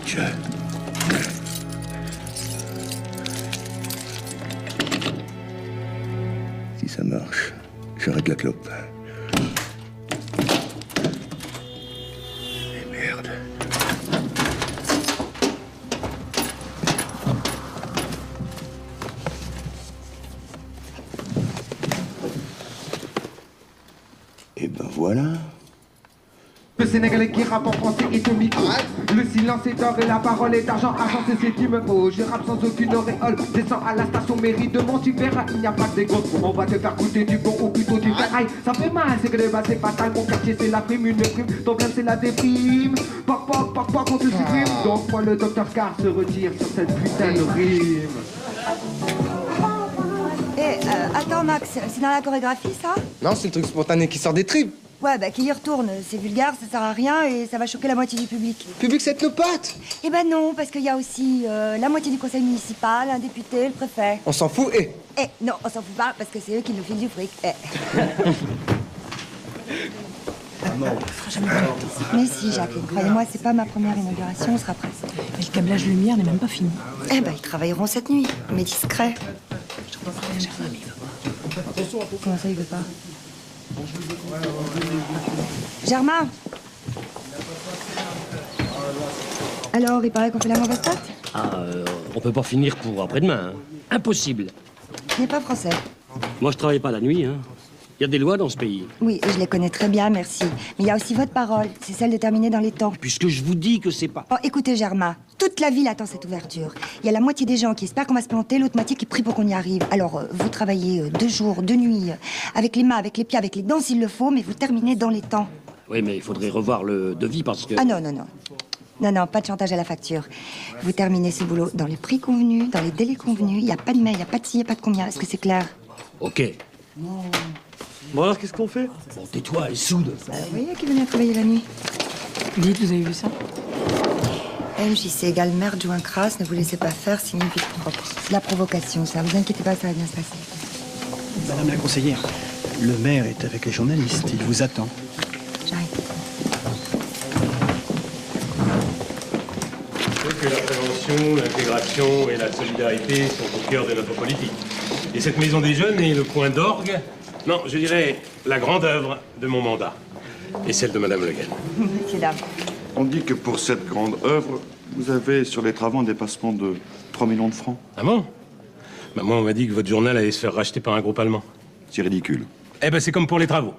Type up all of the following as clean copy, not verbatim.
Tiens. Si ça marche, j'arrête la clope. Et merde. Et ben voilà. Le Sénégalais qui rappe en français est au micro. Le silence est d'or et la parole est d'argent. Argent c'est ce qu'il me faut. Je rappe sans aucune auréole. Descends à la station mairie de Mont, tu verras, il n'y a pas de d'égo. On va te faire goûter du bon ou plutôt du ferraille. Ça fait mal, c'est que de base c'est fatal. Mon quartier c'est la prime, une prime. Ton blême c'est la déprime. Poc poc poc poc on te supprime. Donc moi le docteur Car se retire sur cette putain de rime. Attends Max, c'est dans la chorégraphie ça? Non, c'est le truc spontané qui sort des tripes. Ouais, bah qu'il y retourne. C'est vulgaire, ça sert à rien et ça va choquer la moitié du public. Public, c'est nos potes. Eh ben non, parce qu'il y a aussi la moitié du conseil municipal, un député, le préfet. On s'en fout et... Eh, non, on s'en fout pas parce que c'est eux qui nous filent du fric. Eh. Mais si, Jacqueline, croyez-moi, c'est pas ma première inauguration, on sera presque. Mais le câblage lumière n'est même pas fini. Eh ben, ils travailleront cette nuit, mais discret. Comment ça, il veut pas? Germain. Alors, il paraît qu'on fait la mauvaise patte? On peut pas finir pour après-demain. Hein. Impossible. Tu n'es pas français. Moi, je travaille pas la nuit. Hein. Il y a des lois dans ce pays. Oui, et je les connais très bien, merci. Mais il y a aussi votre parole, c'est celle de terminer dans les temps. Puisque je vous dis que c'est pas... Oh, écoutez, Germain, toute la ville attend cette ouverture. Il y a la moitié des gens qui espèrent qu'on va se planter, l'autre moitié qui prie pour qu'on y arrive. Alors, vous travaillez 2 jours, 2 nuits, avec les mains, avec les pieds, avec les dents s'il le faut, mais vous terminez dans les temps. Oui, mais il faudrait revoir le devis parce que... Ah non, non, non. Non, non, pas de chantage à la facture. Vous terminez ce boulot dans les prix convenus, dans les délais convenus. Il n'y a pas de mais, il n'y a pas de si, il n'y a pas de combien. Est-ce que c'est clair? Ok. Bon alors, qu'est-ce qu'on fait? Bon, tais-toi, elle soude. Vous voyez qui venait travailler la nuit? Dites, vous avez vu ça? MJC égale merde, joint crasse, ne vous laissez pas faire, signez vite propre. C'est de la provocation, ça. Vous inquiétez pas, ça va bien se passer. Madame la conseillère, le maire est avec les journalistes, il vous attend. J'arrive. Je sais que la prévention, l'intégration et la solidarité sont au cœur de notre politique. Et cette maison des jeunes est le point d'orgue, non, je dirais la grande œuvre de mon mandat. Et celle de Madame Le Guen. Messieurs, dames. On dit que pour cette grande œuvre, vous avez sur les travaux un dépassement de 3 millions de francs. Ah bon? Bah moi, on m'a dit que votre journal allait se faire racheter par un groupe allemand. C'est ridicule. Eh ben, c'est comme pour les travaux.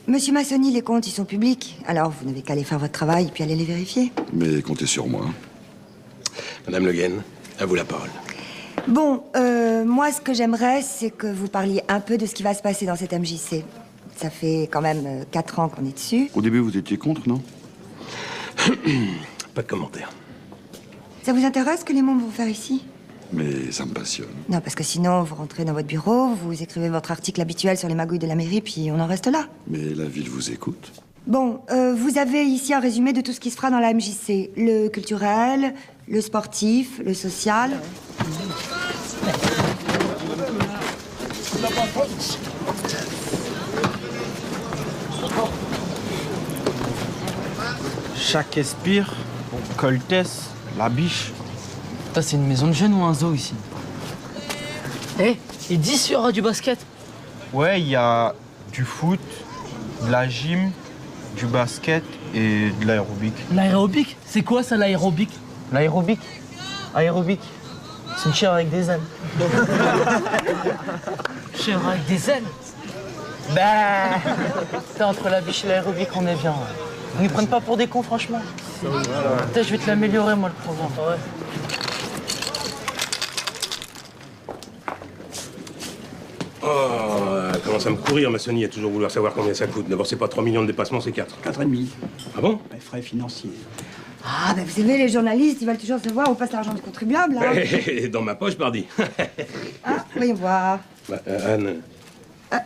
Monsieur Massoni, les comptes, ils sont publics. Alors, vous n'avez qu'à aller faire votre travail et puis aller les vérifier. Mais comptez sur moi. Madame Le Guen, à vous la parole. Bon, moi, ce que j'aimerais, c'est que vous parliez un peu de ce qui va se passer dans cette MJC. Ça fait quand même 4 ans qu'on est dessus. Au début, vous étiez contre, non? Pas de commentaire. Ça vous intéresse que les membres vont faire ici? Mais ça me passionne. Non, parce que sinon, vous rentrez dans votre bureau, vous écrivez votre article habituel sur les magouilles de la mairie, puis on en reste là. Mais la ville vous écoute. Bon, vous avez ici un résumé de tout ce qui se fera dans la MJC. Le culturel, le sportif, le social. Chaque espire, Coltès, la biche. Putain, c'est une maison de jeunes ou un zoo ici? Eh, et 10 s'il y aura du basket? Ouais, il y a du foot, de la gym, du basket et de l'aérobic. L'aérobic? C'est quoi ça, l'aérobic? L'aérobic? Aérobic. C'est une chair avec des ailes. Chair avec des ailes? Bah, putain, entre la biche et l'aérobic, on est bien. Ouais. Ils nous prennent pas pour des cons, franchement. Putain, je vais te l'améliorer, moi, le programme. Ouais. Oh, elle commence à me courir, ma Sony, a toujours vouloir savoir combien ça coûte. D'abord, c'est pas 3 millions de dépassement, c'est 4. 4,5. Ah bon? Les frais financiers. Ah, bah vous savez, les journalistes, ils veulent toujours savoir où passe l'argent du contribuable, hein. Dans ma poche, pardi. Ah, voyons voir. Bah, Anne... Ah.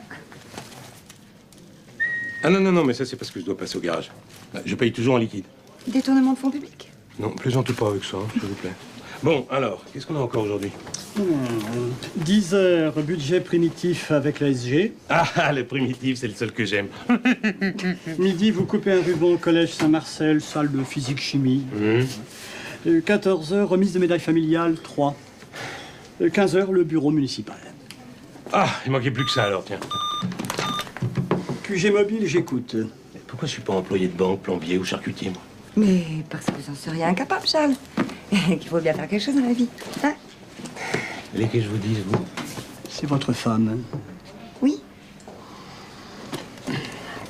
Ah non, non, non, mais ça, c'est parce que je dois passer au garage. Je paye toujours en liquide. Détournement de fonds publics? Non, plaisantez pas avec ça, s'il vous plaît. Bon, alors, qu'est-ce qu'on a encore aujourd'hui? 10 heures, budget primitif avec l'ASG. Ah, le primitif, c'est le seul que j'aime. Midi, vous coupez un ruban au collège Saint-Marcel, salle de physique-chimie. 14 heures, remise de médaille familiale, 3. 15 heures, le bureau municipal. Ah, il manquait plus que ça alors, tiens. QG mobile, j'écoute. Pourquoi je suis pas employé de banque, plombier ou charcutier, moi? Mais parce que vous en seriez incapable, Charles. Qu'il faut bien faire quelque chose dans la vie. Hein? Allez, que je vous dise, vous? C'est votre femme. Oui,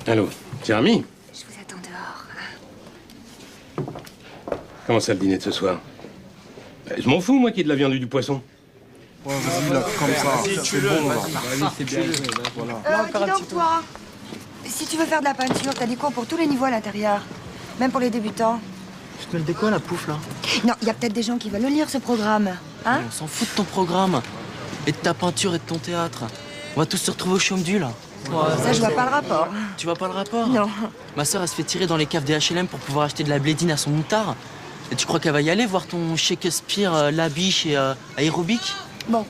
Allô, Jérémy? je vous attends dehors. Comment ça, le dîner de ce soir? Je m'en fous, moi, qu'il y ait de la viande ou du poisson. Vas-y, là, comme ça. C'est bon, là. Dis donc, toi, si tu veux faire de la peinture, t'as des cours pour tous les niveaux à l'intérieur. Même pour les débutants. Tu te mêles de quoi, la pouffe, là? Non, il y a peut-être des gens qui veulent le lire, ce programme. Hein? On s'en fout de ton programme. Et de ta peinture et de ton théâtre. On va tous se retrouver au Chaume-du, là. Ça, je vois pas le rapport. Tu vois pas le rapport? Non. Ma sœur, elle se fait tirer dans les caves des HLM pour pouvoir acheter de la blédine à son moutard. Et tu crois qu'elle va y aller voir ton Shakespeare, Labiche et Aérobic? Bon,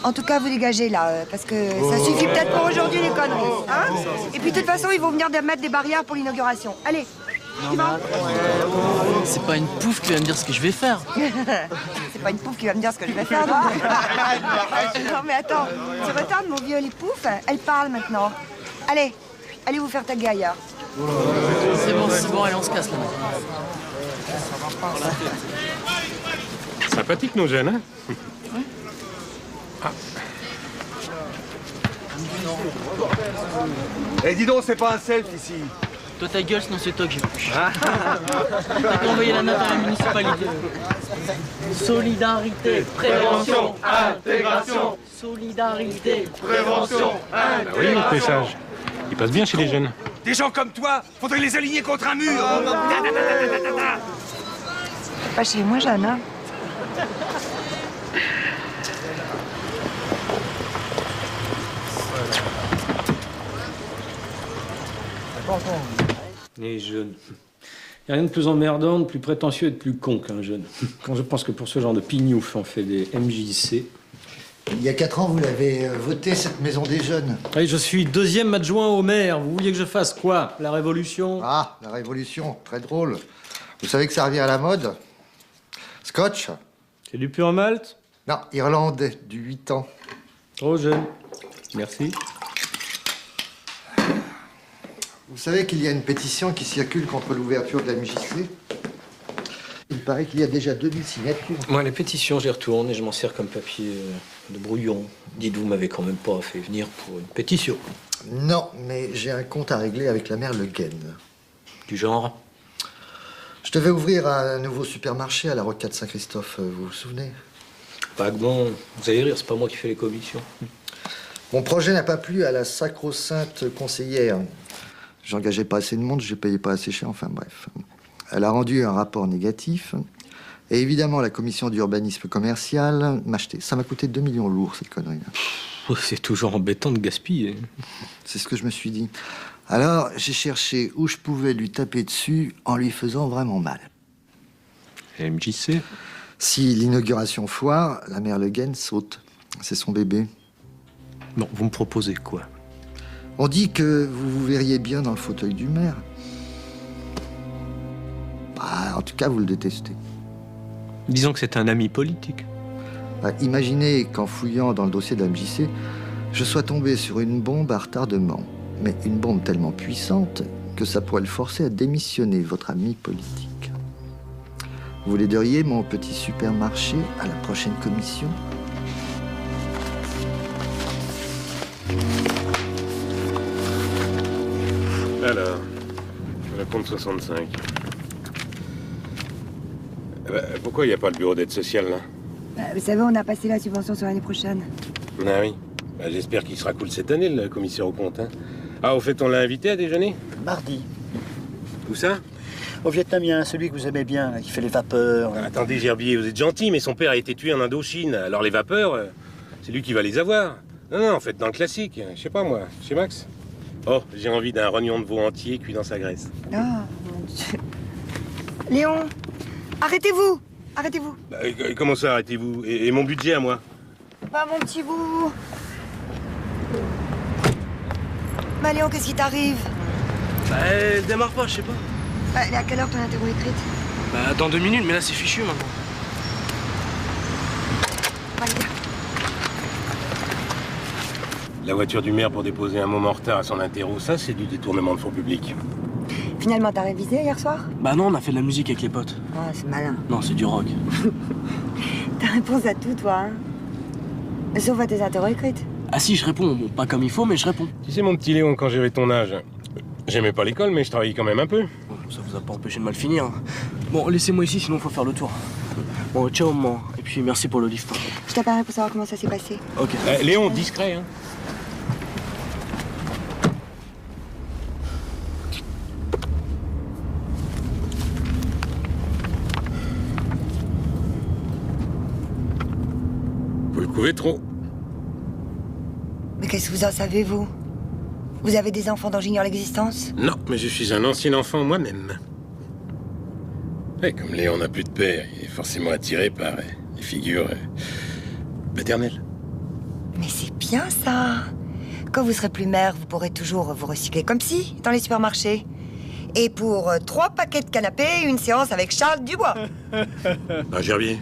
en tout cas, vous dégagez, là, parce que ça suffit peut-être pour aujourd'hui, les conneries. Hein? Et puis, de toute façon, ils vont venir de mettre des barrières pour l'inauguration. Allez, tu vas? C'est pas une pouffe qui va me dire ce que je vais faire. C'est pas une pouffe qui va me dire ce que je vais faire, non? Non, mais attends, tu retardes, mon vieux, les poufs, elles parlent maintenant. Allez, allez vous faire taguer ailleurs. C'est bon, allez, on se casse, là. Sympathique, nos jeunes, hein? Eh, dis donc, c'est pas un self ici. Toi, ta gueule, sinon c'est toi que j'ai plus. T'as qu'à envoyer la note à la municipalité. Solidarité, prévention, intégration. Solidarité, prévention, Ah oui, le message. Il passe bien chez les jeunes. Des gens comme toi, faudrait les aligner contre un mur. Pas chez moi, Jeanne, hein? Les jeunes. Il n'y a rien de plus emmerdant, de plus prétentieux et de plus con qu'un jeune. Quand je pense que pour ce genre de pignouf, on fait des MJC. Il y a 4 ans, vous l'avez voté, cette maison des jeunes. Oui, je suis 2e adjoint au maire. Vous vouliez que je fasse quoi? La révolution? Ah, la révolution, très drôle. Vous savez que ça revient à la mode? Scotch? C'est du pur malt? Non, irlandais, du 8 ans. Trop jeune. Merci. Vous savez qu'il y a une pétition qui circule contre l'ouverture de la MJC? Il paraît qu'il y a déjà 2000 signatures. Moi, les pétitions, je les retourne et je m'en sers comme papier de brouillon. Dites-vous, vous m'avez quand même pas fait venir pour une pétition. Non, mais j'ai un compte à régler avec la mère Le Guen. Du genre? Je devais ouvrir un nouveau supermarché à la Rocade Saint-Christophe, vous vous souvenez? Vaguement. Vous allez rire, c'est pas moi qui fais les commissions. Mon projet n'a pas plu à la sacro-sainte conseillère. J'engageais pas assez de monde, je payais pas assez cher, enfin bref. Elle a rendu un rapport négatif. Et évidemment, la commission d'urbanisme commercial m'a acheté. Ça m'a coûté 2 millions lourds, cette connerie-là. C'est toujours embêtant de gaspiller. C'est ce que je me suis dit. Alors, j'ai cherché où je pouvais lui taper dessus en lui faisant vraiment mal. MJC? Si l'inauguration foire, la mère Le Guen saute. C'est son bébé. Bon, vous me proposez quoi? On dit que vous vous verriez bien dans le fauteuil du maire. Bah, en tout cas, vous le détestez. Disons que c'est un ami politique. Bah, imaginez qu'en fouillant dans le dossier de la MJC, je sois tombé sur une bombe à retardement. Mais une bombe tellement puissante que ça pourrait le forcer à démissionner, votre ami politique. Vous l'aideriez, mon petit supermarché, à la prochaine commission? Alors, le compte 65. Pourquoi il n'y a pas le bureau d'aide sociale, là? Vous savez, on a passé la subvention sur l'année prochaine. Ah oui. J'espère qu'il sera cool cette année, le commissaire aux comptes. Hein. Ah, au fait, on l'a invité à déjeuner? Mardi. Où ça? Au vietnamien, celui que vous aimez bien, là, qui fait les vapeurs. Attendez, Gerbier, vous êtes gentil, mais son père a été tué en Indochine. Alors les vapeurs, c'est lui qui va les avoir. Non, en fait, dans le classique. Je sais pas, moi. Chez Max. Oh, j'ai envie d'un rognon de veau entier cuit dans sa graisse. Oh, mon Dieu. Léon, arrêtez-vous! Arrêtez-vous. Comment ça, arrêtez-vous et mon budget à moi? Bah, mon petit bout. Bah, Léon, qu'est-ce qui t'arrive? Bah, elle démarre pas, je sais pas. Bah, elle est à quelle heure ton interro écrite? Bah, dans 2 minutes, mais là, c'est fichu maintenant. La voiture du maire pour déposer un moment en retard à son interro, ça, c'est du détournement de fonds publics. Finalement, t'as révisé hier soir? Bah non, on a fait de la musique avec les potes. Ah, c'est malin. Non, c'est du rock. T'as réponse à tout, toi, hein? Sauf à tes interros écrites. Ah si, je réponds. Bon, pas comme il faut, mais je réponds. Tu sais, mon petit Léon, quand j'avais ton âge, j'aimais pas l'école, mais je travaillais quand même un peu. Ça vous a pas empêché de mal finir. Bon, laissez-moi ici, sinon faut faire le tour. Bon, ciao, maman. Et puis, merci pour le lift. Je t'appellerai pour savoir comment ça s'est passé. Ok. Léon, discret, hein. Vous le couvez trop. Mais qu'est-ce que vous en savez, vous? Vous avez des enfants dont j'ignore l'existence? Non, mais je suis un ancien enfant moi-même. Et comme Léon n'a plus de père, il est forcément attiré par les figures paternelles. Mais c'est bien, ça. Quand vous serez plus mère, vous pourrez toujours vous recycler comme si, dans les supermarchés. Et pour 3 paquets de canapés, une séance avec Charles Dubois. Ah, Gerbier.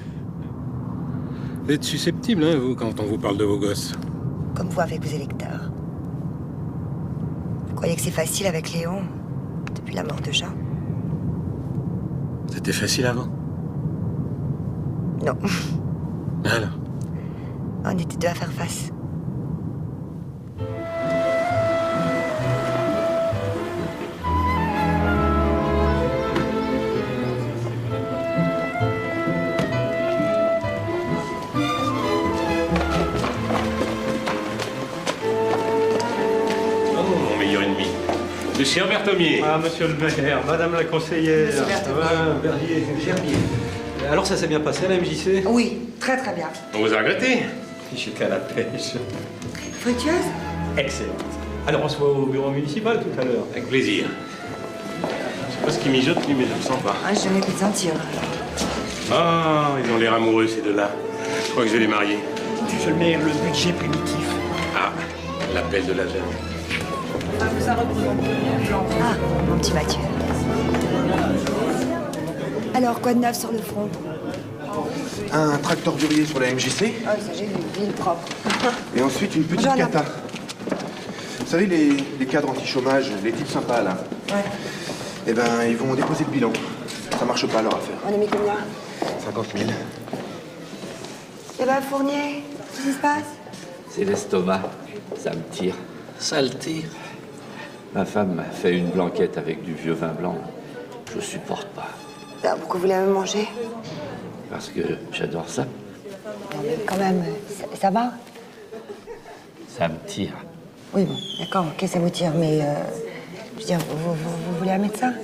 Vous êtes susceptible, hein, vous, quand on vous parle de vos gosses. Comme vous avec vos électeurs. Vous croyez que c'est facile avec Léon, depuis la mort de Jean? C'était facile avant? Non. Alors? On était deux à faire face. Mon meilleur ennemi. Monsieur Berthomier. Ah, monsieur le maire, madame la conseillère. Monsieur Berthomier. Ça va, Gerbier. Alors, ça s'est bien passé à la MJC? Oui, très très bien. On vous a regretté? J'étais à la pêche. Fructueuse? Excellente. Alors, on se voit au bureau municipal tout à l'heure. Avec plaisir. Je sais pas ce qui mijote, lui, mais je le sens pas. Ah, je n'ai pu le sentir. Ah, ils ont l'air amoureux, ces deux-là. Je crois que je vais les marier. Monsieur le maire, le budget primitif. Ah, l'appel de la jeune. Ah, mon petit Mathieu. Alors, quoi de neuf sur le front? Un tracteur durier sur la MJC. Ah, ça j'ai vu, ville propre. Et ensuite une petite Bonjour, cata. Vous savez, les cadres anti-chômage, les types sympas, là. Ouais. Eh ben, ils vont déposer le bilan. Ça marche pas, leur affaire. On a mis combien? 50 000. Eh ben, Fournier, qu'est-ce qui se passe? C'est l'estomac. Ça me tire. Ça le tire. Ma femme m'a fait une blanquette avec du vieux vin blanc. Je supporte pas. Ah, pourquoi vous l'avez mangé? Parce que j'adore ça. Non, mais quand même, ça va? Ça me tire. Oui, bon, d'accord, ok, ça vous tire, mais je veux dire, vous voulez un médecin?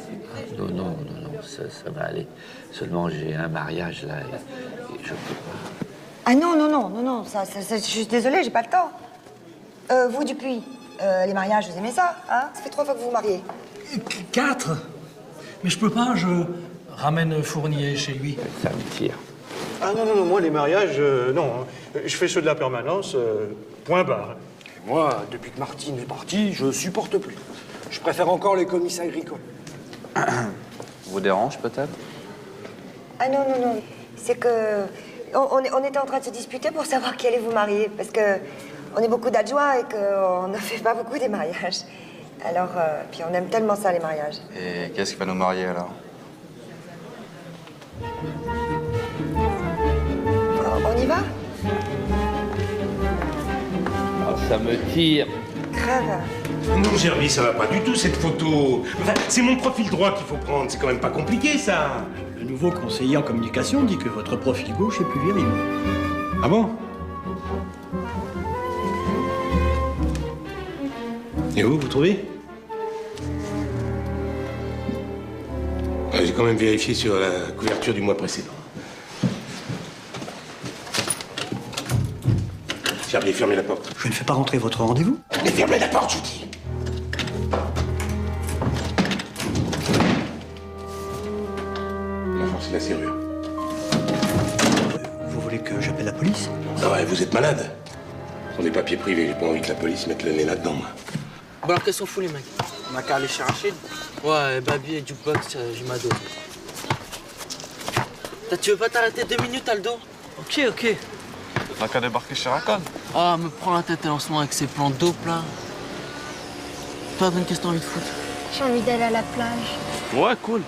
Non, ça va aller. Seulement, j'ai un mariage, là, et je peux pas. Ah non, ça, je suis désolée, j'ai pas le temps. Vous, Dupuis, les mariages, vous aimez ça, hein? Ça fait 3 fois que vous vous mariez. 4? Mais je peux pas, je ramène Fournier chez lui. Ça me tire. Ah non, moi les mariages, non. Je fais ceux de la permanence, point barre. Et moi, depuis que Martine est partie, je supporte plus. Je préfère encore les comices agricoles. Vous dérange peut-être? Ah non, c'est que... On était en train de se disputer pour savoir qui allait vous marier, parce que on est beaucoup d'adjoints et qu'on ne fait pas beaucoup des mariages. Alors, puis on aime tellement ça, les mariages. Et qu'est-ce qui va nous marier alors? On y va? Oh, ça me tire. Grave. Non, Gerby, ça va pas du tout, cette photo. Enfin, c'est mon profil droit qu'il faut prendre. C'est quand même pas compliqué, ça. Le nouveau conseiller en communication dit que votre profil gauche est plus viril. Ah bon? Et vous trouvez? J'ai quand même vérifié sur la couverture du mois précédent. Gerbier, fermez la porte. Je ne fais pas rentrer votre rendez-vous. Mais fermez la porte, je vous dis. On va forcer la serrure. voulez que j'appelle la police? Non, ouais, vous êtes malade. Ce sont des papiers privés, j'ai pas envie que la police mette le nez là-dedans, moi. Bon alors qu'est-ce qu'on fout les mecs? On a qu'à aller chez Rachid? Ouais, Babi et Jukebox, j'ai ma dose. Tu veux pas t'arrêter 2 minutes, Aldo? Ok, ok. On a qu'à débarquer chez Rakan. Ah, me prends la tête en ce moment avec ces plans d'eau là. Toi, Adrien, qu'est-ce que t'as envie de foutre? J'ai envie d'aller à la plage. Ouais, cool.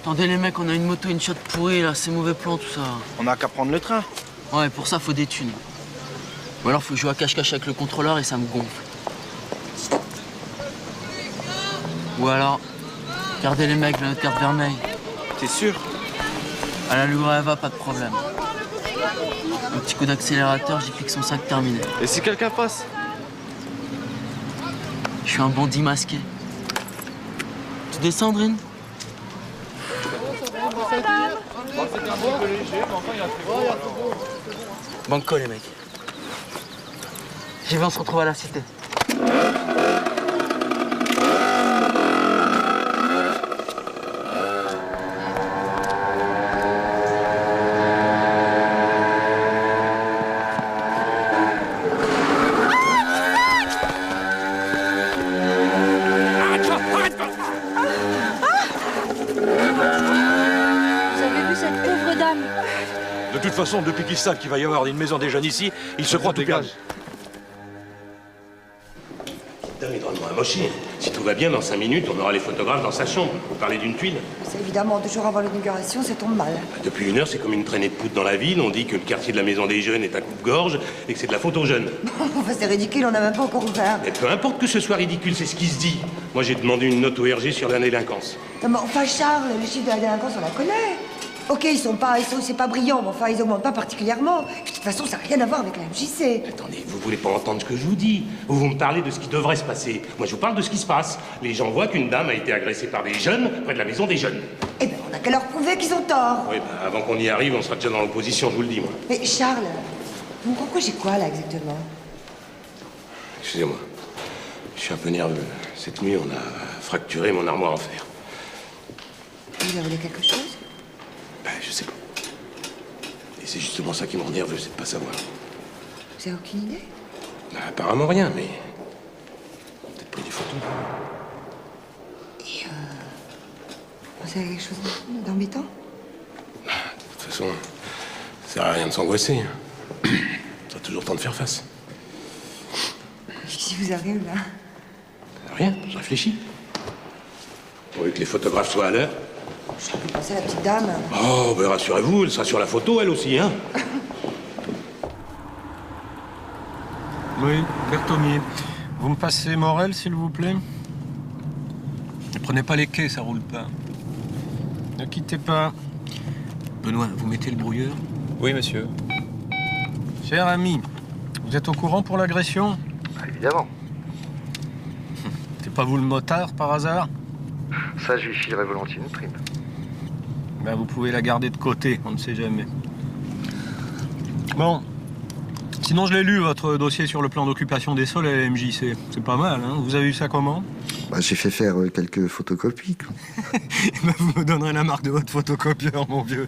Attendez les mecs, on a une moto, une shot pourrie là, c'est mauvais plan tout ça. On a qu'à prendre le train. Ouais, pour ça, faut des thunes. Ou alors, faut jouer à cache-cache avec le contrôleur et ça me gonfle. Ou alors, regardez les mecs, la carte vermeille. T'es sûr? À la Louvre, elle va, pas de problème. Un petit coup d'accélérateur, j'y pique son sac terminé. Et si quelqu'un passe? Je suis un bandit masqué. Tu descends, Sandrine? Banco, les mecs. J'y vais, on se retrouve à la cité. De toute façon, depuis qu'ils savent qu'il va y avoir une maison des jeunes ici, ils se croient tout perdus. Putain, mais donne-moi un mochi. Si tout va bien, dans 5 minutes, on aura les photographes dans sa chambre. Vous parlez d'une tuile? C'est évidemment 2 jours avant l'inauguration, ça tombe mal. Depuis 1 heure, c'est comme une traînée de poudre dans la ville. On dit que le quartier de la maison des jeunes est à coupe-gorge et que c'est de la faute aux jeunes. Enfin, c'est ridicule, on n'a même pas encore ouvert. Mais peu importe que ce soit ridicule, c'est ce qui se dit. Moi, j'ai demandé une note au RG sur la délinquance. Non, mais enfin, Charles, les chiffres de la délinquance, on la connaît. Ok, c'est pas brillant, mais enfin, ils augmentent pas particulièrement. Puis, de toute façon, ça n'a rien à voir avec la MJC. Attendez, vous voulez pas entendre ce que je vous dis? Vous me parlez de ce qui devrait se passer. Moi, je vous parle de ce qui se passe. Les gens voient qu'une dame a été agressée par des jeunes près de la maison des jeunes. Eh ben, on n'a qu'à leur prouver qu'ils ont tort. Oui, ben, avant qu'on y arrive, on sera déjà dans l'opposition, je vous le dis, moi. Mais Charles, pourquoi j'ai quoi, là, exactement? Excusez-moi. Je suis un peu nerveux. Cette nuit, on a fracturé mon armoire en fer. Vous avez quelque chose? Ben, je sais pas. Et c'est justement ça qui me rend nerveux, c'est de pas savoir. Vous avez aucune idée? Ben, apparemment rien, mais... peut-être pris des photos. Et vous avez quelque chose d'embêtant? De toute façon, ça sert à rien de s'angoisser. Ça a toujours le temps de faire face. Qu'est-ce qui vous arrive, là? Rien, je réfléchis. Pourvu que les photographes soient à l'heure. J'avais pensé à la petite dame. Oh, ben rassurez-vous, elle sera sur la photo, elle aussi, hein. Oui, Berthomier. Vous me passez Morel, s'il vous plaît? Ne prenez pas les quais, ça roule pas. Ne quittez pas. Benoît, vous mettez le brouilleur? Oui, monsieur. Cher ami, vous êtes au courant pour l'agression? Évidemment. C'est pas vous le motard, par hasard? Ça, je lui filerais volontiers une prime. Ben, vous pouvez la garder de côté, on ne sait jamais. Bon. Sinon, je l'ai lu, votre dossier sur le plan d'occupation des sols à la MJC. C'est pas mal, hein? Vous avez eu ça comment? Bah, j'ai fait faire quelques photocopies, quoi. Ben, vous me donnerez la marque de votre photocopieur, mon vieux.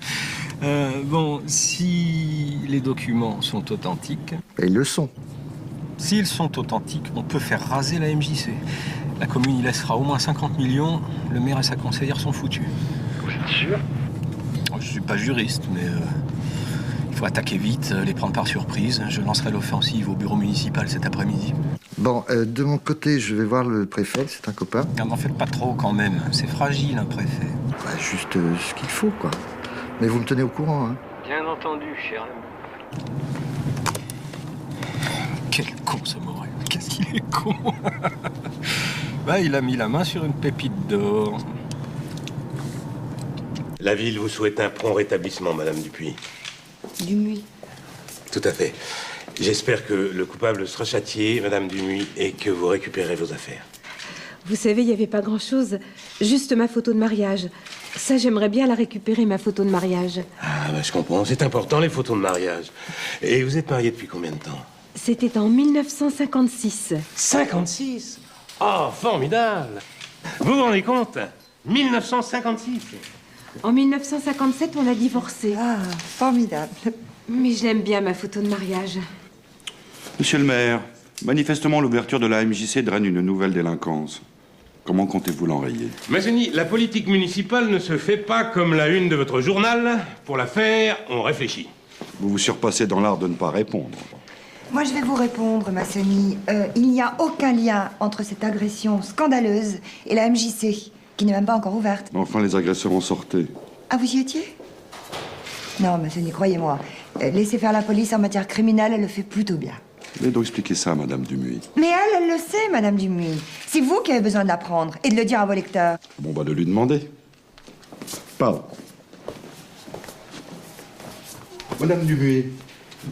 Bon, si les documents sont authentiques... Et ils le sont. S'ils sont authentiques, on peut faire raser la MJC. La commune y laissera au moins 50 millions. Le maire et sa conseillère sont foutus. Vous êtes sûr? Je suis pas juriste, mais il faut attaquer vite, les prendre par surprise. Je lancerai l'offensive au bureau municipal cet après-midi. Bon, de mon côté, je vais voir le préfet, c'est un copain. Non, n'en faites pas trop quand même. C'est fragile, un préfet. Bah, juste ce qu'il faut, quoi. Mais vous me tenez au courant, hein? Bien entendu, cher ami. Quel con, ce Morel. Qu'est-ce qu'il est con. Bah, il a mis la main sur une pépite d'or. La ville vous souhaite un prompt rétablissement, Madame Dupuis. Dumuy. Tout à fait. J'espère que le coupable sera châtié, Madame Dumuy, et que vous récupérez vos affaires. Vous savez, il n'y avait pas grand-chose. Juste ma photo de mariage. Ça, j'aimerais bien la récupérer, ma photo de mariage. Ah, bah, je comprends. C'est important, les photos de mariage. Et vous êtes mariés depuis combien de temps? C'était en 1956. 56? Oh, formidable! Vous vous rendez compte? 1956! En 1957, on a divorcé. Ah, formidable. Mais je l'aime bien, ma photo de mariage. Monsieur le maire, manifestement, l'ouverture de la MJC draine une nouvelle délinquance. Comment comptez-vous l'enrayer? Mazzoni, la politique municipale ne se fait pas comme la une de votre journal. Pour la faire, on réfléchit. Vous vous surpassez dans l'art de ne pas répondre. Moi, je vais vous répondre, Massoni. Il n'y a aucun lien entre cette agression scandaleuse et la MJC, qui n'est même pas encore ouverte. Enfin, les agresseurs en sortaient. Ah, vous y étiez? Non, Massoni, croyez-moi. Laissez faire la police en matière criminelle, elle le fait plutôt bien. Vous donc expliquer ça à Madame Dumuy. Mais elle le sait, Madame Dumuy. C'est vous qui avez besoin de l'apprendre et de le dire à vos lecteurs. Bon, bah, de lui demander. Pardon. Madame Dumuy,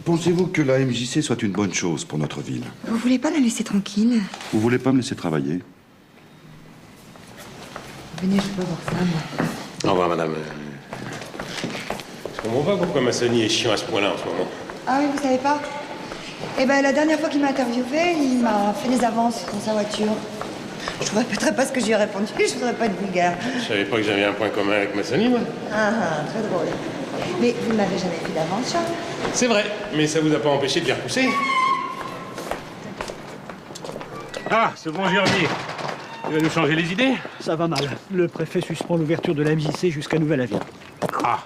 pensez-vous que la MJC soit une bonne chose pour notre ville? Vous voulez pas la laisser tranquille? Vous voulez pas me laisser travailler? Venez, je peux voir ça, moi. Au revoir, madame. Je comprends pas pourquoi Massoni est chiant à ce point-là en ce moment. Ah oui, vous savez pas? Eh ben, la dernière fois qu'il m'a interviewé, il m'a fait des avances dans sa voiture. Je ne répéterai pas ce que je lui ai répondu, je voudrais pas être vulgaire. Je savais pas que j'avais un point commun avec Massoni, moi. Ah, très drôle. Mais vous ne m'avez jamais fait d'avance, Charles? C'est vrai, mais ça vous a pas empêché de les repousser. Ah, c'est bon, Jérémy. Tu vas nous changer les idées? Ça va mal. Le préfet suspend l'ouverture de la MJC jusqu'à nouvel avis. Ah.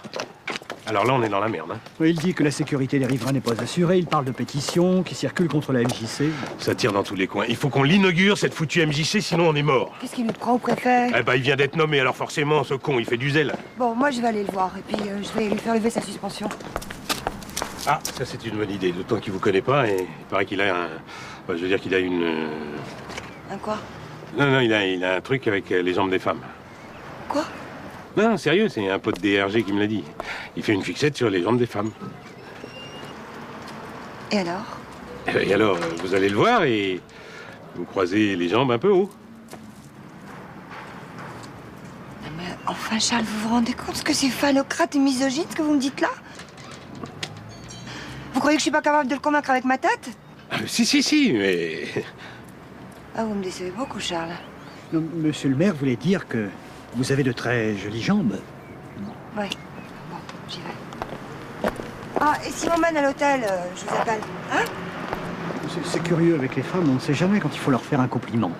Alors là, on est dans la merde, hein. Oui, il dit que la sécurité des riverains n'est pas assurée. Il parle de pétitions qui circulent contre la MJC. Ça tire dans tous les coins. Il faut qu'on l'inaugure, cette foutue MJC, sinon on est mort. Qu'est-ce qu'il lui prend au préfet? Eh ben, il vient d'être nommé, alors forcément, ce con, il fait du zèle. Bon, moi, je vais aller le voir, et puis je vais lui faire lever sa suspension. Ah, ça, c'est une bonne idée. D'autant qu'il vous connaît pas, et il paraît qu'il a un... Enfin, je veux dire qu'il a une... Un quoi? Non, il a un truc avec les jambes des femmes. Quoi? Non, sérieux, c'est un pote DRG qui me l'a dit. Il fait une fixette sur les jambes des femmes. Et alors? Et alors, vous allez le voir et vous croisez les jambes un peu haut. Non, mais enfin, Charles, vous vous rendez compte que c'est phallocrate et misogyne, ce que vous me dites là? Vous croyez que je suis pas capable de le convaincre avec ma tête? Si, mais... Ah, vous me décevez beaucoup, Charles. Non, monsieur le maire voulait dire que vous avez de très jolies jambes. Ouais. Bon, j'y vais. Ah, et si on m'emmène à l'hôtel, je vous appelle. Hein? C'est curieux avec les femmes, on ne sait jamais quand il faut leur faire un compliment.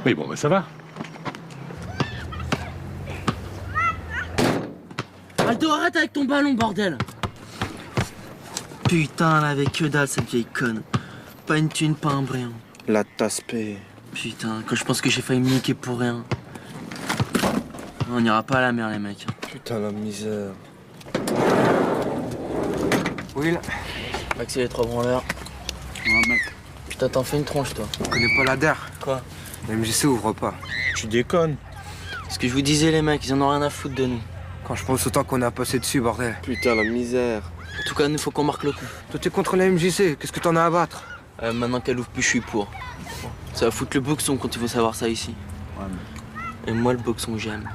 Oui, bon, ben ça va. Aldo, arrête avec ton ballon, bordel! Putain, elle avait que dalle, cette vieille conne. Pas une thune, pas un brin. La tasse paix. Putain, quand je pense que j'ai failli me niquer pour rien. On n'ira pas à la mer, les mecs. Putain, la misère. Will. Maxi, les trois branleurs. Ouais, mec. Putain, t'en fais une tronche, toi. Tu connais pas la DER? Quoi? La MJC ouvre pas. Tu déconnes. Ce que je vous disais, les mecs, ils en ont rien à foutre de nous. Quand je pense au temps qu'on a passé dessus, bordel. Putain, la misère. En tout cas, il faut qu'on marque le coup. Toi, t'es contre la MJC. Qu'est-ce que t'en as à battre? Maintenant qu'elle ouvre plus, je suis pour. Ça va foutre le boxon quand il faut savoir ça ici. Ouais, mais... Et moi, le boxon, j'aime.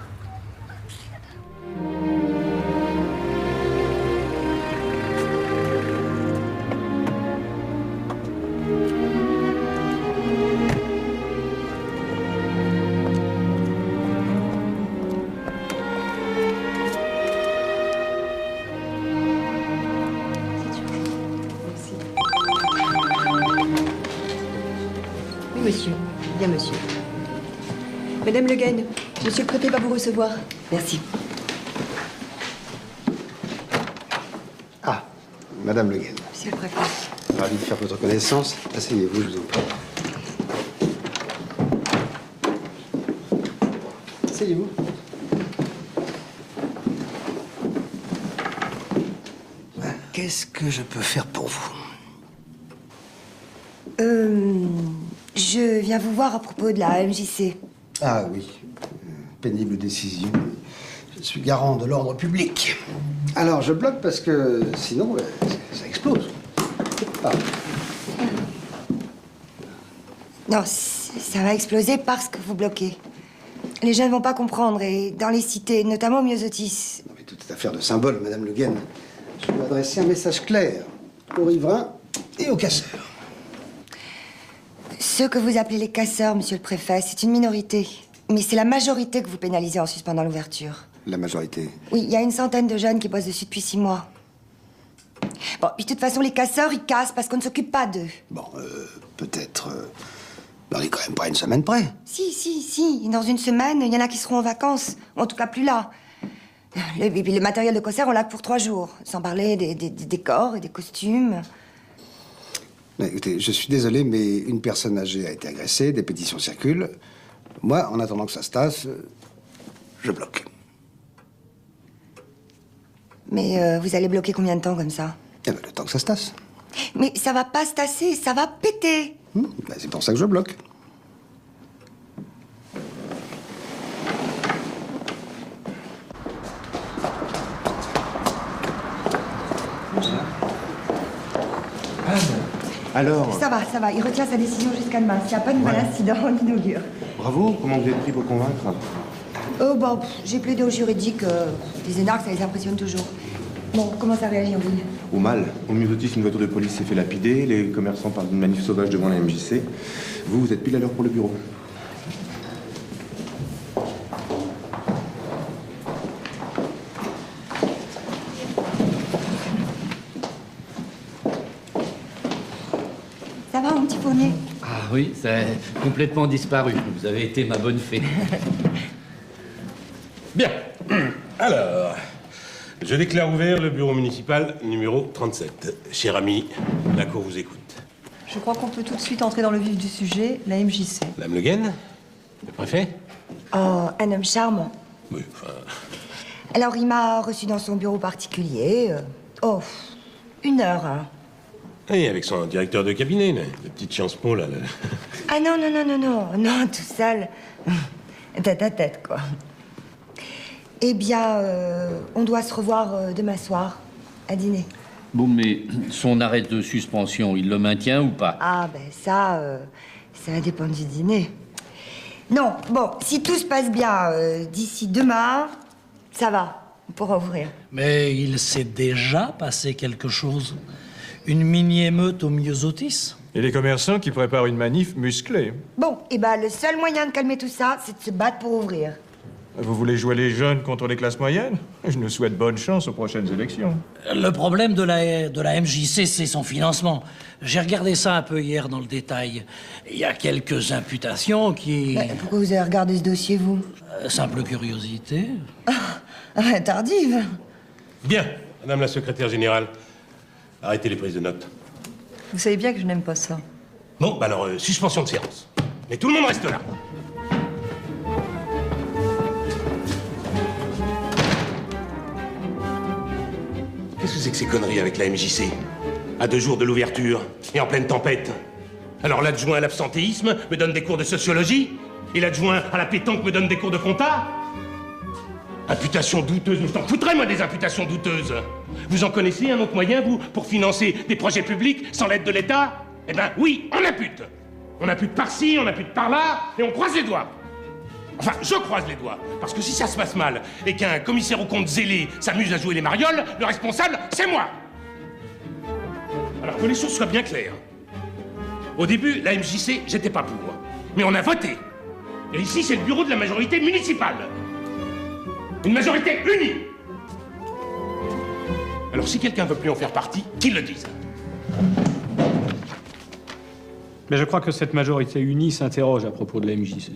Oui, monsieur. Bien, monsieur. Madame Le Guen, monsieur le préfet va vous recevoir. Merci. Ah, Madame Le Guen. Monsieur le préfet. Ravi de faire votre connaissance. Asseyez-vous, je vous en prie. Asseyez-vous. Qu'est-ce que je peux faire pour vous? Je viens vous voir à propos de la MJC. Ah oui, pénible décision. Je suis garant de l'ordre public. Alors, je bloque parce que sinon, ça explose. Ah. Non, ça va exploser parce que vous bloquez. Les jeunes vont pas comprendre, et dans les cités, notamment au Myosotis. Non, mais toute cette affaire de symbole, Madame Le Guen. Je veux adresser un message clair aux riverains et aux casseurs. Ceux que vous appelez les casseurs, monsieur le préfet, c'est une minorité. Mais c'est la majorité que vous pénalisez en suspendant l'ouverture. La majorité? Oui, il y a une centaine de jeunes qui bossent dessus depuis 6 mois. Bon, puis de toute façon, les casseurs, ils cassent parce qu'on ne s'occupe pas d'eux. Bon, peut-être... on est quand même pas à une semaine près. Si. Dans une semaine, il y en a qui seront en vacances. En tout cas, plus là. Le matériel de concert, on l'a que pour 3 jours. Sans parler des décors et des costumes. Mais, écoutez, je suis désolé, mais une personne âgée a été agressée, des pétitions circulent. Moi, en attendant que ça se tasse, je bloque. Mais vous allez bloquer combien de temps comme ça? Eh ben, le temps que ça se tasse. Mais ça va pas se tasser, ça va péter. Ben, c'est pour ça que je bloque. Alors, Ça va, il retient sa décision jusqu'à demain. S'il n'y a pas de nouvel incident, on inaugure. bravo, comment vous êtes pris pour convaincre? Oh, bon, j'ai plaidé au juridique. Les énarques, ça les impressionne toujours. Bon, comment ça réagit en ville? Au mal. Au myosotis, une voiture de police s'est fait lapider, les commerçants parlent d'une manif sauvage devant la MJC. Vous êtes pile à l'heure pour le bureau. Ça va, mon petit fournier? Ah oui, ça a complètement disparu. Vous avez été ma bonne fée. Bien. Alors, je déclare ouvert le bureau municipal numéro 37. Cher ami, la cour vous écoute. Je crois qu'on peut tout de suite entrer dans le vif du sujet, la MJC. Madame Le Guen, le préfet? Oh, un homme charmant. Oui, enfin... Alors, il m'a reçu dans son bureau particulier. 1 heure, hein. Oui, avec son directeur de cabinet, là, le petit Chianspo, là. Ah non, tout seul. Tête à tête, quoi. Eh bien, on doit se revoir demain soir, à dîner. Bon, mais son arrêt de suspension, il le maintient ou pas? Ah, ben ça dépend du dîner. Non, bon, si tout se passe bien d'ici demain, ça va, on pourra ouvrir. Mais il s'est déjà passé quelque chose. Une mini-émeute au myosotis. Et les commerçants qui préparent une manif musclée. Bon, eh ben, le seul moyen de calmer tout ça, c'est de se battre pour ouvrir. Vous voulez jouer les jeunes contre les classes moyennes? Je nous souhaite bonne chance aux prochaines élections. Le problème de la MJC, c'est son financement. J'ai regardé ça un peu hier dans le détail. Il y a quelques imputations qui... Mais pourquoi vous avez regardé ce dossier, vous? Simple curiosité. Tardive. Bien, madame la secrétaire générale, arrêtez les prises de notes. Vous savez bien que je n'aime pas ça. Bon, bah alors, suspension de séance. Mais tout le monde reste là. Qu'est-ce que c'est que ces conneries avec la MJC? À 2 jours de l'ouverture et en pleine tempête. Alors l'adjoint à l'absentéisme me donne des cours de sociologie et l'adjoint à la pétanque me donne des cours de compta. Imputations douteuses, mais je t'en foutrais moi des imputations douteuses. Vous en connaissez un autre moyen, vous, pour financer des projets publics sans l'aide de l'État? Eh ben oui, on impute. On impute par-ci, on impute par-là, et on croise les doigts. Enfin, je croise les doigts, parce que si ça se passe mal et qu'un commissaire aux comptes zélé s'amuse à jouer les marioles, le responsable, c'est moi. Alors que les choses soient bien claires. Au début, la MJC, j'étais pas pour. Mais on a voté. Et ici, c'est le bureau de la majorité municipale. Une majorité unie. Alors si quelqu'un veut plus en faire partie, qu'il le dise. Mais je crois que cette majorité unie s'interroge à propos de la MJC.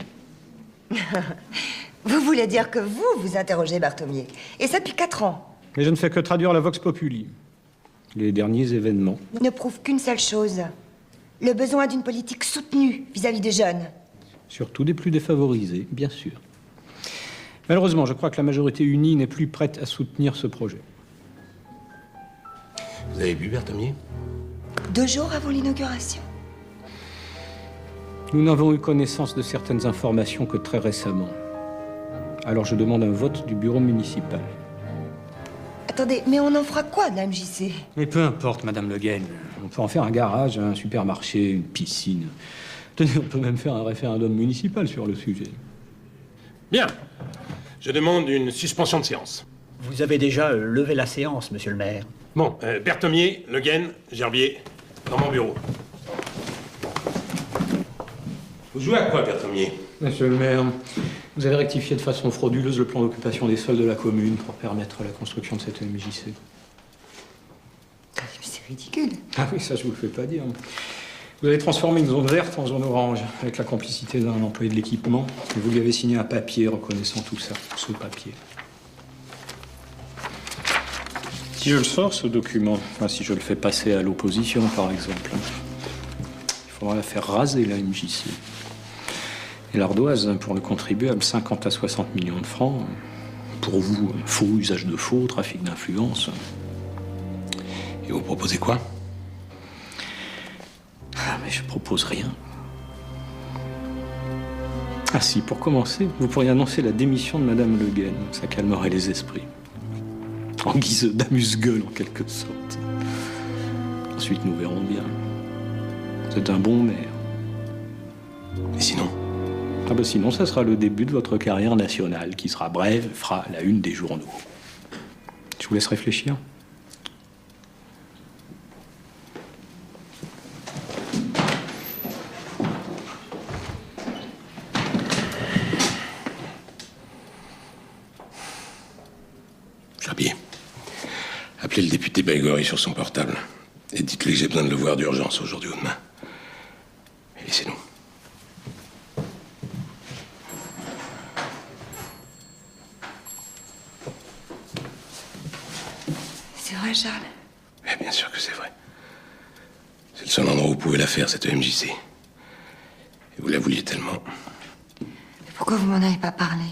Vous voulez dire que vous interrogez Barthomier. Et ça depuis 4 ans. Mais je ne fais que traduire la Vox Populi. Les derniers événements. Ne prouve qu'une seule chose. Le besoin d'une politique soutenue vis-à-vis des jeunes. Surtout des plus défavorisés, bien sûr. Malheureusement, je crois que la majorité unie n'est plus prête à soutenir ce projet. Vous avez vu Barthomier? 2 jours avant l'inauguration. Nous n'avons eu connaissance de certaines informations que très récemment. Alors je demande un vote du bureau municipal. Attendez, mais on en fera quoi de la MJC? Mais peu importe, Madame Le Guen. On peut en faire un garage, un supermarché, une piscine. Tenez, on peut même faire un référendum municipal sur le sujet. Bien. Je demande une suspension de séance. Vous avez déjà levé la séance, monsieur le maire. Bon, Barthomier, Le Guen, Gerbier, dans mon bureau. Vous jouez à quoi, Barthomier? Monsieur le maire, vous avez rectifié de façon frauduleuse le plan d'occupation des sols de la commune pour permettre la construction de cette MJC. ridicule. Ah oui, ça je vous le fais pas dire. Vous avez transformé une zone verte en zone orange, avec la complicité d'un employé de l'équipement, et vous lui avez signé un papier reconnaissant tout ça, ce papier. Si je le sors, ce document, enfin, si je le fais passer à l'opposition, par exemple, il faudra la faire raser, la MJC. Et l'ardoise, pour le contribuable, 50 à 60 millions de francs. Pour vous, faux, usage de faux, trafic d'influence. Et vous proposez quoi? Ah, mais je propose rien. Ah si, pour commencer, vous pourriez annoncer la démission de Madame Le Guen. Ça calmerait les esprits. En guise d'amuse-gueule, en quelque sorte. Ensuite, nous verrons bien. Vous êtes un bon maire. Et sinon? Ah bah sinon, ça sera le début de votre carrière nationale, qui sera brève, fera la une des journaux. Je vous laisse réfléchir. Gerbier, appelez le député Baigorry sur son portable et dites-lui que j'ai besoin de le voir d'urgence aujourd'hui ou demain. Et laissez-nous. C'est vrai, Charles? Mais bien sûr que c'est vrai. C'est le seul endroit où vous pouvez la faire, cette EMJC. Et vous la vouliez tellement. Mais pourquoi vous m'en avez pas parlé?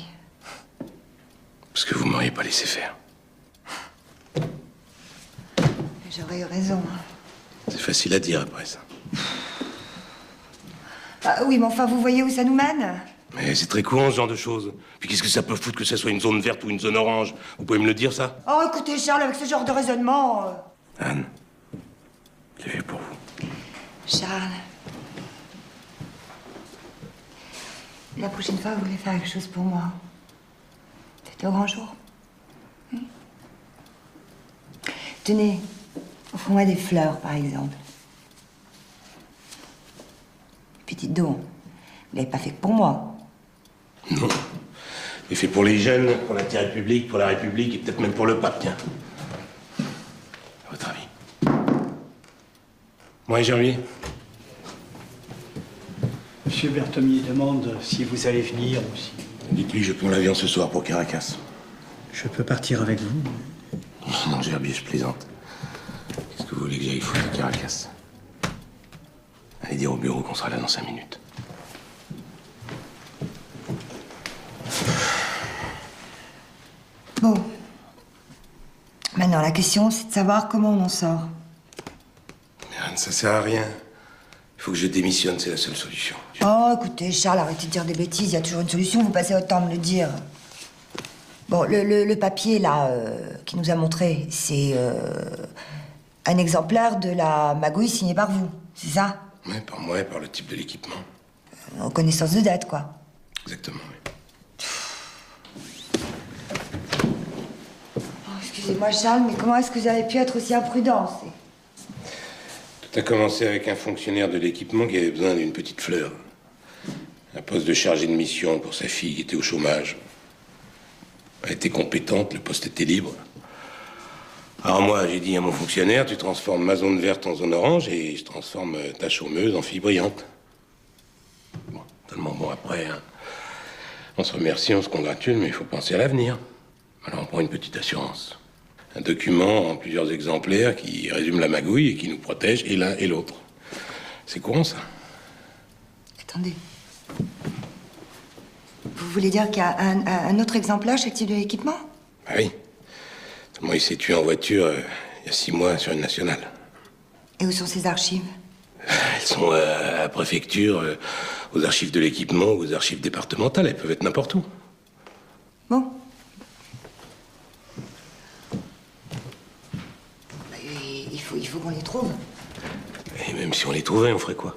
Parce que vous m'auriez pas laissé faire. J'aurais eu raison. C'est facile à dire après ça. Ah oui, mais enfin, vous voyez où ça nous mène? Mais c'est très courant, ce genre de choses. Puis qu'est-ce que ça peut foutre que ça soit une zone verte ou une zone orange? Vous pouvez me le dire, ça? Oh, écoutez, Charles, avec ce genre de raisonnement... Anne, je l'ai fait pour vous. Charles... La prochaine fois, vous voulez faire quelque chose pour moi. C'était au grand jour. Tenez, offrez-moi des fleurs, par exemple. Puis dites donc, vous l'avez pas fait que pour moi. Non. C'est fait pour les jeunes, pour l'intérêt public, pour la République et peut-être même pour le pape, tiens. À votre avis. Moi, Gerbier. Monsieur Berthomier demande si vous allez venir aussi. Dites-lui, je prends l'avion ce soir pour Caracas. Je peux partir avec vous? Non, Gerbier, je plaisante. Qu'est-ce que vous voulez que j'aille foutre à Caracas? Allez dire au bureau qu'on sera là dans 5 minutes. Bon. Maintenant, la question, c'est de savoir comment on en sort. Mais Anne, ça sert à rien. Il faut que je démissionne, c'est la seule solution. Oh, écoutez, Charles, arrêtez de dire des bêtises, il y a toujours une solution, vous passez votre temps à me le dire. Bon, le papier, là, qui nous a montré, c'est un exemplaire de la magouille signée par vous, c'est ça? Ouais, par moi et par le type de l'équipement. En connaissance de date, quoi. Exactement, oui. Oh, excusez-moi, Charles, mais comment est-ce que vous avez pu être aussi imprudent? Tout a commencé avec un fonctionnaire de l'équipement qui avait besoin d'une petite fleur. Un poste de chargé de mission pour sa fille qui était au chômage. Elle était compétente, le poste était libre. Alors moi, j'ai dit à mon fonctionnaire, tu transformes ma zone verte en zone orange et je transforme ta chômeuse en fille brillante. Bon, tellement bon après, hein. On se remercie, on se congratule, mais il faut penser à l'avenir. Alors on prend une petite assurance. Un document en plusieurs exemplaires qui résume la magouille et qui nous protège, et l'un et l'autre. C'est courant, ça. Attendez. Vous voulez dire qu'il y a un autre exemplaire chaque type de l'équipement? Ah oui. Moi, il s'est tué en voiture il y a 6 mois sur une nationale. Et où sont ces archives? Elles sont à la préfecture, aux archives de l'équipement, aux archives départementales. Elles peuvent être n'importe où. Bon. Il faut qu'on les trouve. Et même si on les trouvait, on ferait quoi?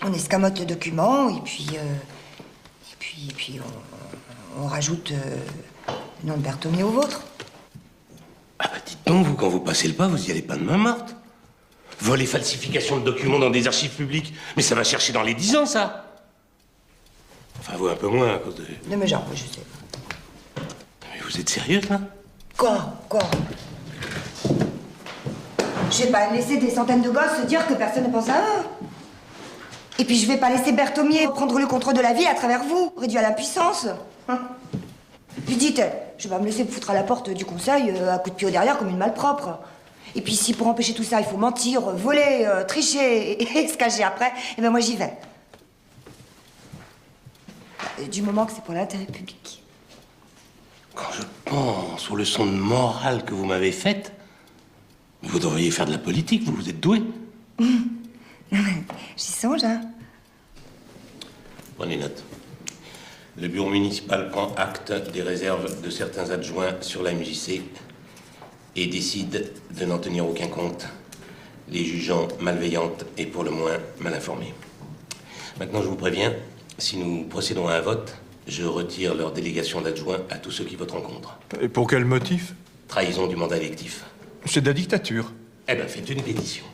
On escamote le document et puis on rajoute le nom de Berthomier au vôtre. Ah bah dites donc, vous, quand vous passez le pas, vous y allez pas de main morte. Vol et falsification de documents dans des archives publiques. Mais ça va chercher dans les 10 ans, ça. Enfin, vous un peu moins à cause de... Non mais genre, je sais. Mais vous êtes sérieuse, là? Quoi? Je vais pas laisser des centaines de gosses se dire que personne ne pense à eux. Et puis je vais pas laisser Berthomier prendre le contrôle de la ville à travers vous, réduit à l'impuissance. Hein? Puis dites, je vais pas me laisser me foutre à la porte du conseil à coup de pied au derrière comme une malpropre. Et puis si pour empêcher tout ça, il faut mentir, voler, tricher et se cacher après, eh ben moi j'y vais. Du moment que c'est pour l'intérêt public. Quand je pense aux leçons de morale que vous m'avez faites, vous devriez faire de la politique, vous êtes doué. J'y songe, hein. Prenez note. Le bureau municipal prend acte des réserves de certains adjoints sur la MJC et décide de n'en tenir aucun compte, les jugeant malveillantes et pour le moins mal informées. Maintenant, je vous préviens, si nous procédons à un vote, je retire leur délégation d'adjoints à tous ceux qui voteront contre. Et pour quel motif? Trahison du mandat électif. C'est de la dictature. Eh bien, faites une pétition.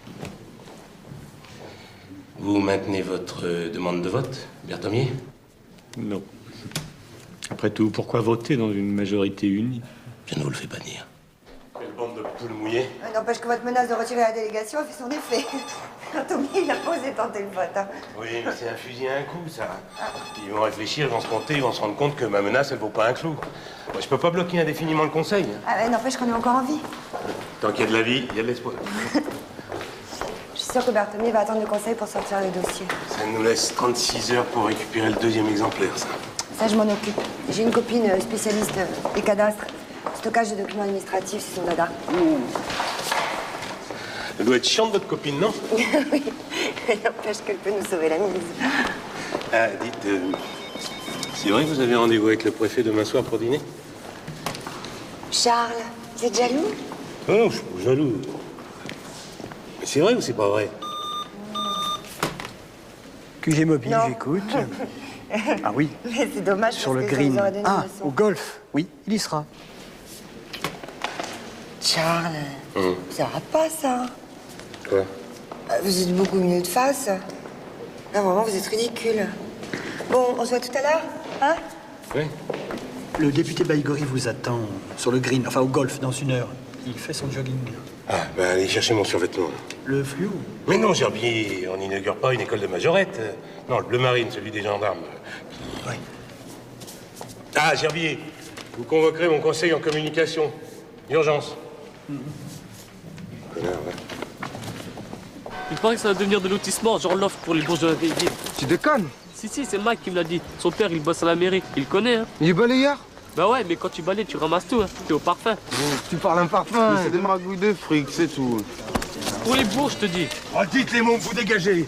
Vous maintenez votre demande de vote, Berthomier? Non. Après tout, pourquoi voter dans une majorité unie? Je ne vous le fais pas dire. Quelle bande de poules mouillées. N'empêche que votre menace de retirer la délégation a fait son effet. Berthomier, il a pas osé tenter le vote. Hein. Oui, mais c'est un fusil à un coup, ça. Ils vont réfléchir, ils vont se compter, ils vont se rendre compte que ma menace, elle vaut pas un clou. Moi, je peux pas bloquer indéfiniment le conseil. Ah ouais, n'empêche qu'on est encore en vie. Tant qu'il y a de la vie, il y a de l'espoir. Je suis sûre que Berthomier va attendre le conseil pour sortir les dossiers. Ça nous laisse 36 heures pour récupérer le deuxième exemplaire, ça. Ça, je m'en occupe. J'ai une copine spécialiste des cadastres. Stockage de documents administratifs, c'est son dada. Elle doit être chiante, votre copine, non? Oui. N'empêche qu'elle peut nous sauver la mise. Ah, dites, c'est vrai que vous avez rendez-vous avec le préfet demain soir pour dîner? Charles, vous êtes jaloux? Oh non, je suis pas jaloux. Mais c'est vrai ou c'est pas vrai? QG Mobile, j'écoute. Ah oui. Mais c'est dommage Sur parce le que green. ils auraient donné Ah, une leçon. au golf. Oui, il y sera. Charles, ça va pas, ça. Quoi? Vous êtes beaucoup mieux de face. Là, vraiment, vous êtes ridicule. Bon, on se voit tout à l'heure, hein? Oui. Le député Baïgori vous attend sur le green, enfin au golf, dans 1 heure. Il fait son jogging. Ah, ben allez chercher mon survêtement. Le fluo? Mais non, Gerbier, on n'inaugure pas une école de majorette. Non, le bleu marine, celui des gendarmes. Oui. Ah, Gerbier, vous convoquerez mon conseil en communication. Urgence. Connard, ouais. Il paraît que ça va devenir de lotissement, genre l'offre pour les bourges de la vieille ville. Tu déconnes? Si, c'est Mike qui me l'a dit. Son père, il bosse à la mairie. Il connaît, hein. Il est balayeur? Bah ouais, mais quand tu balayes, tu ramasses tout, hein. T'es au parfum. Tu parles un parfum. C'est des maragouilles de fric, c'est tout. Pour les bourges, je te dis. Oh, dites les mots, vous dégagez.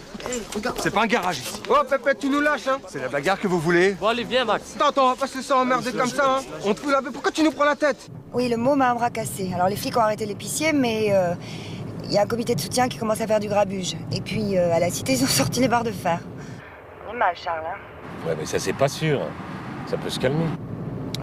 C'est pas un garage ici. Oh, Pépé, tu nous lâches, hein. C'est la bagarre que vous voulez. Bon, allez, viens, Max. Attends, on va pas se laisser emmerder comme ça, hein. On te fout la... Pourquoi tu nous prends la tête? Oui, le mot m'a un bras cassé. Alors, les flics ont arrêté l'épicier, mais il y a un comité de soutien qui commence à faire du grabuge. Et puis, à la cité, ils ont sorti les barres de fer. C'est mal, Charles, hein. Ouais, mais ça, c'est pas sûr. Ça peut se calmer.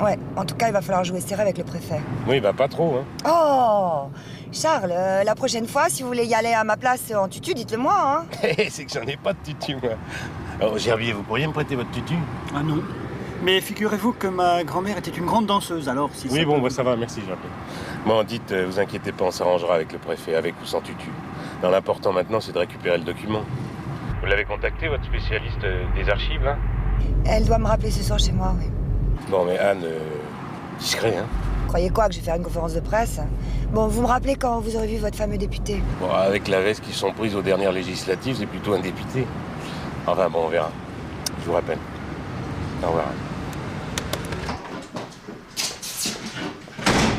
Ouais, en tout cas, il va falloir jouer serré avec le préfet. Oui, bah pas trop, hein. Oh Charles, la prochaine fois, si vous voulez y aller à ma place en tutu, dites-le moi, hein. C'est que j'en ai pas de tutu, moi. Alors, Gerbier, vous pourriez me prêter votre tutu? Ah non. Mais figurez-vous que ma grand-mère était une grande danseuse, alors si Oui, ça bon, peut- bah, ça va, merci, Gerbier. Bon, dites, vous inquiétez pas, on s'arrangera avec le préfet, avec ou sans tutu. Non, l'important maintenant, c'est de récupérer le document. Vous l'avez contacté, votre spécialiste des archives, là? Elle doit me rappeler ce soir chez moi, oui. Bon, mais Anne, discret, hein? Croyez quoi, que je vais faire une conférence de presse? Bon, vous me rappelez quand vous aurez vu votre fameux député? Bon, avec la veste qui sont prises aux dernières législatives, c'est plutôt un député. Enfin, bon, on verra. Je vous rappelle. Au revoir.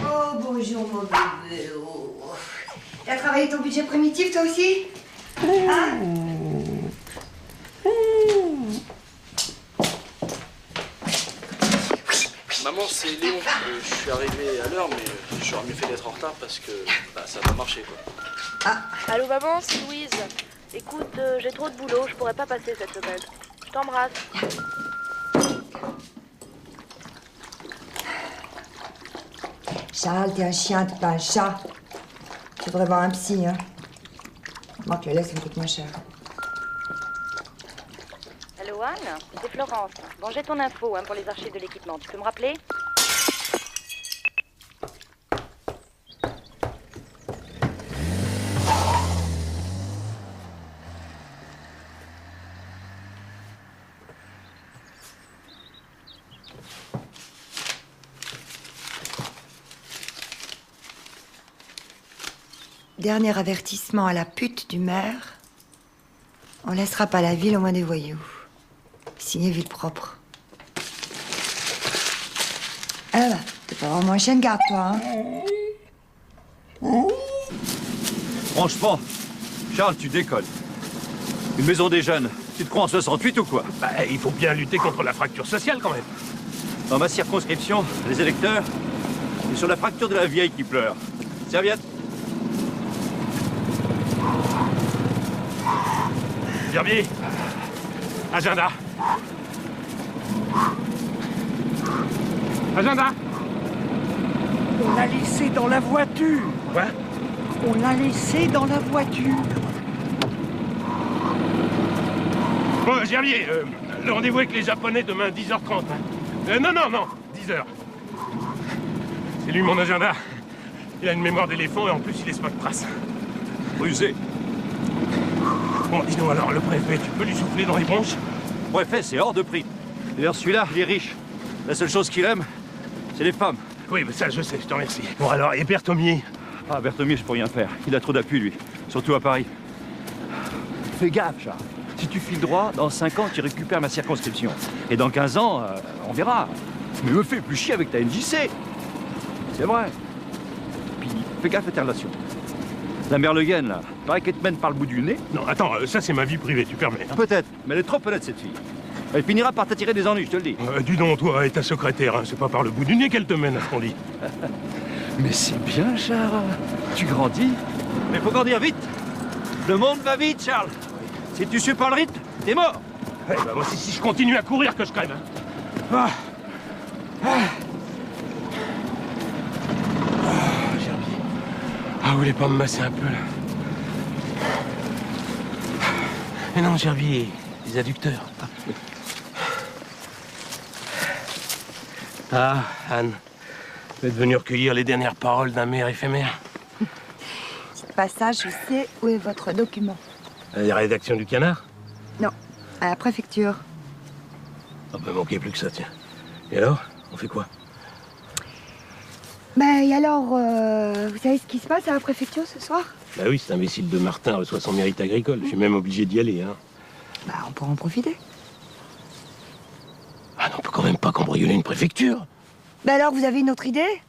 Oh, bonjour, mon bébé. Oh. T'as travaillé ton budget primitif, toi aussi? Hein? Maman, c'est Léon. Je suis arrivé à l'heure, mais j'aurais mieux fait d'être en retard parce que ça va pas marcher, quoi. Allô maman, c'est Louise. Écoute, j'ai trop de boulot, je pourrais pas passer cette semaine. Je t'embrasse. Charles, t'es un chien, t'es pas un chat. Tu devrais voir un psy, hein. Moi, que le laisse, ça me coûte moins cher. Allô Anne, c'est Florence. Bon, j'ai ton info pour les archives de l'équipement. Tu peux me rappeler? Dernier avertissement à la pute du maire. On laissera pas la ville aux mains des voyous. Signé ville propre. Ah bah, t'es pas vraiment un chien de garde, toi, hein? Franchement, Charles, tu déconnes. Une maison des jeunes, tu te crois en 68 ou quoi? Bah, il faut bien lutter contre la fracture sociale quand même. Dans ma circonscription, les électeurs, c'est sur la fracture de la vieille qui pleure. Serviette. Gerbier. Agenda. Agenda. On l'a laissé dans la voiture. Quoi? On l'a laissé dans la voiture. Bon, Gerbier, le rendez-vous avec les Japonais demain 10h30. Hein. Non, 10h. C'est lui mon agenda. Il a une mémoire d'éléphant et en plus il laisse pas de traces. Rusé. Bon, dis-nous alors, le préfet, tu peux lui souffler dans les bronches? Le préfet, c'est hors de prix. D'ailleurs, celui-là, il est riche. La seule chose qu'il aime, c'est les femmes. Oui, mais ça, je sais, je te remercie. Bon, alors, et Berthomier? Ah, Berthomier, je peux rien faire. Il a trop d'appui, lui. Surtout à Paris. Fais gaffe, Charles. Si tu files droit, dans 5 ans, tu récupères ma circonscription. Et dans 15 ans, on verra. Mais me fais plus chier avec ta NJC. C'est vrai. Puis, fais gaffe à tes relations. La mère Le Guen, là, paraît qu'elle te mène par le bout du nez. Non, attends, ça c'est ma vie privée, tu permets. Hein? Peut-être, mais elle est trop honnête, cette fille. Elle finira par t'attirer des ennuis, je te le dis. Dis donc, toi et ta secrétaire, hein, c'est pas par le bout du nez qu'elle te mène à ce qu'on dit. Mais c'est bien, Charles. Tu grandis. Mais faut grandir vite. Le monde va vite, Charles. Si tu suis pas le rythme, t'es mort. Eh ben, moi, c'est si je continue à courir que je crève. Hein. Gerbier. Ah, vous voulez pas me masser un peu, là? Mais non, Gerbier, les adducteurs. Ah, Anne, vous êtes venue recueillir les dernières paroles d'un maire éphémère. Dites pas ça, je sais où est votre document. À la rédaction du Canard? Non, à la préfecture. On peut manquer plus que ça, tiens. Et alors, on fait quoi? Bah, et alors, vous savez ce qui se passe à la préfecture ce soir? Bah oui, cet imbécile de Martin reçoit son mérite agricole. Je suis même obligé d'y aller, hein. Bah, on pourra en profiter. Ah non, on peut quand même pas cambrioler une préfecture. Bah alors, vous avez une autre idée?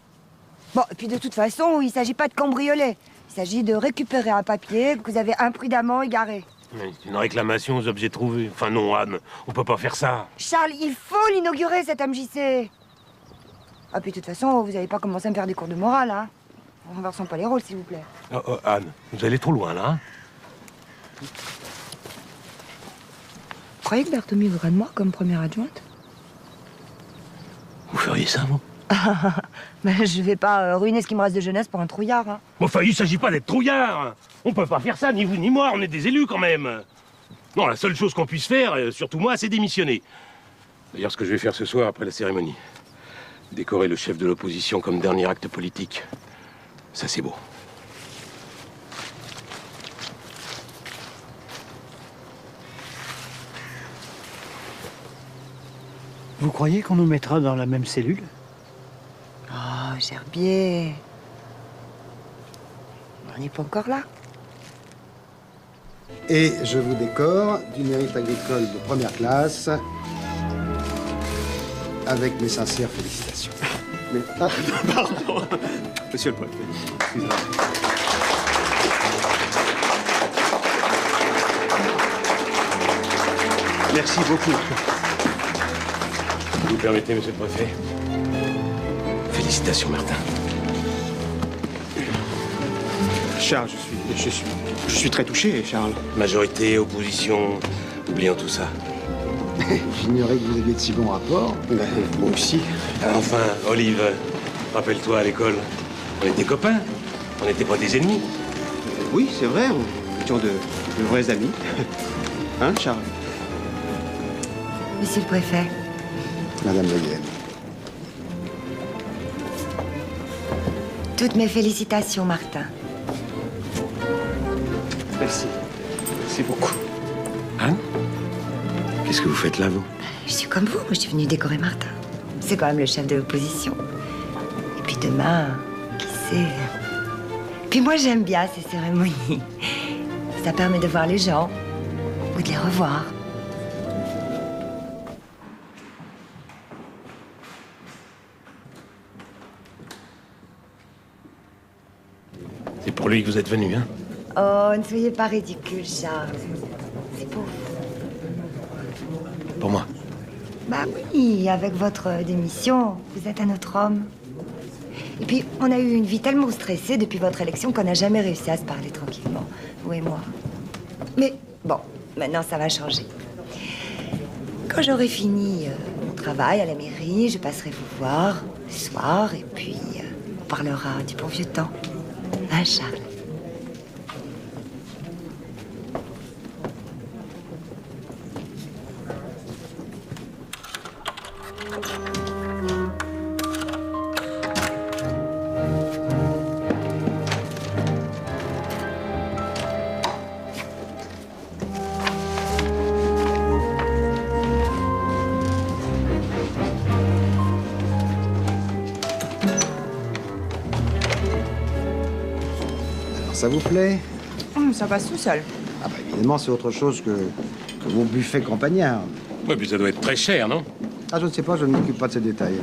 Bon, et puis de toute façon, il s'agit pas de cambrioler. Il s'agit de récupérer un papier que vous avez imprudemment égaré. C'est une réclamation aux objets trouvés. Enfin non, Anne, on peut pas faire ça. Charles, il faut l'inaugurer, cette MJC. Ah, puis de toute façon, vous n'allez pas commencer à me faire des cours de morale, hein. Renversons pas les rôles, s'il vous plaît. Oh, Anne, vous allez trop loin, là, hein. Vous croyez que Berthomier voudra de moi comme première adjointe? Vous feriez ça, vous? Ben, je vais pas ruiner ce qui me reste de jeunesse pour un trouillard, hein. Bon, enfin, il s'agit pas d'être trouillard. On peut pas faire ça, ni vous ni moi, on est des élus, quand même. Non, la seule chose qu'on puisse faire, surtout moi, c'est démissionner. D'ailleurs, ce que je vais faire ce soir, après la cérémonie. Décorer le chef de l'opposition comme dernier acte politique. Ça, c'est beau. Vous croyez qu'on nous mettra dans la même cellule? Oh, Gerbier. On n'est pas encore là. Et je vous décore du mérite agricole de première classe avec mes sincères félicitations. Mais, pardon. Monsieur le préfet, excusez-moi. Merci beaucoup. Vous permettez, monsieur le préfet? Félicitations, Martin. Charles, je suis très touché, Charles. Majorité, opposition, oublions tout ça. J'ignorais que vous aviez de si bons rapports. Ben, moi aussi. Enfin, Olive, rappelle-toi à l'école, on était copains, on n'était pas des ennemis. Oui, c'est vrai, nous étions de vrais amis. Hein, Charles? Monsieur le préfet. Madame Le Guen. Toutes mes félicitations, Martin. Merci. Merci beaucoup. Anne? Qu'est-ce que vous faites là, vous? Je suis comme vous, moi je suis venue décorer Martin. C'est quand même le chef de l'opposition. Et puis demain, qui sait, Puis moi, j'aime bien ces cérémonies. Ça permet de voir les gens ou de les revoir. C'est pour lui que vous êtes venu, hein? Oh, ne soyez pas ridicule, Charles. C'est pour vous. Pour moi. Bah oui, avec votre démission, vous êtes un autre homme. Et puis, on a eu une vie tellement stressée depuis votre élection qu'on n'a jamais réussi à se parler tranquillement, vous et moi. Mais bon, maintenant ça va changer. Quand j'aurai fini mon travail à la mairie, je passerai vous voir le soir et puis on parlera du bon vieux temps. Hein, Charles? Ça vous plaît? Ça passe tout seul. Ah bah évidemment, c'est autre chose que vos buffets campagnards. Oui, puis ça doit être très cher, non? Ah, je ne sais pas, je ne m'occupe pas de ces détails.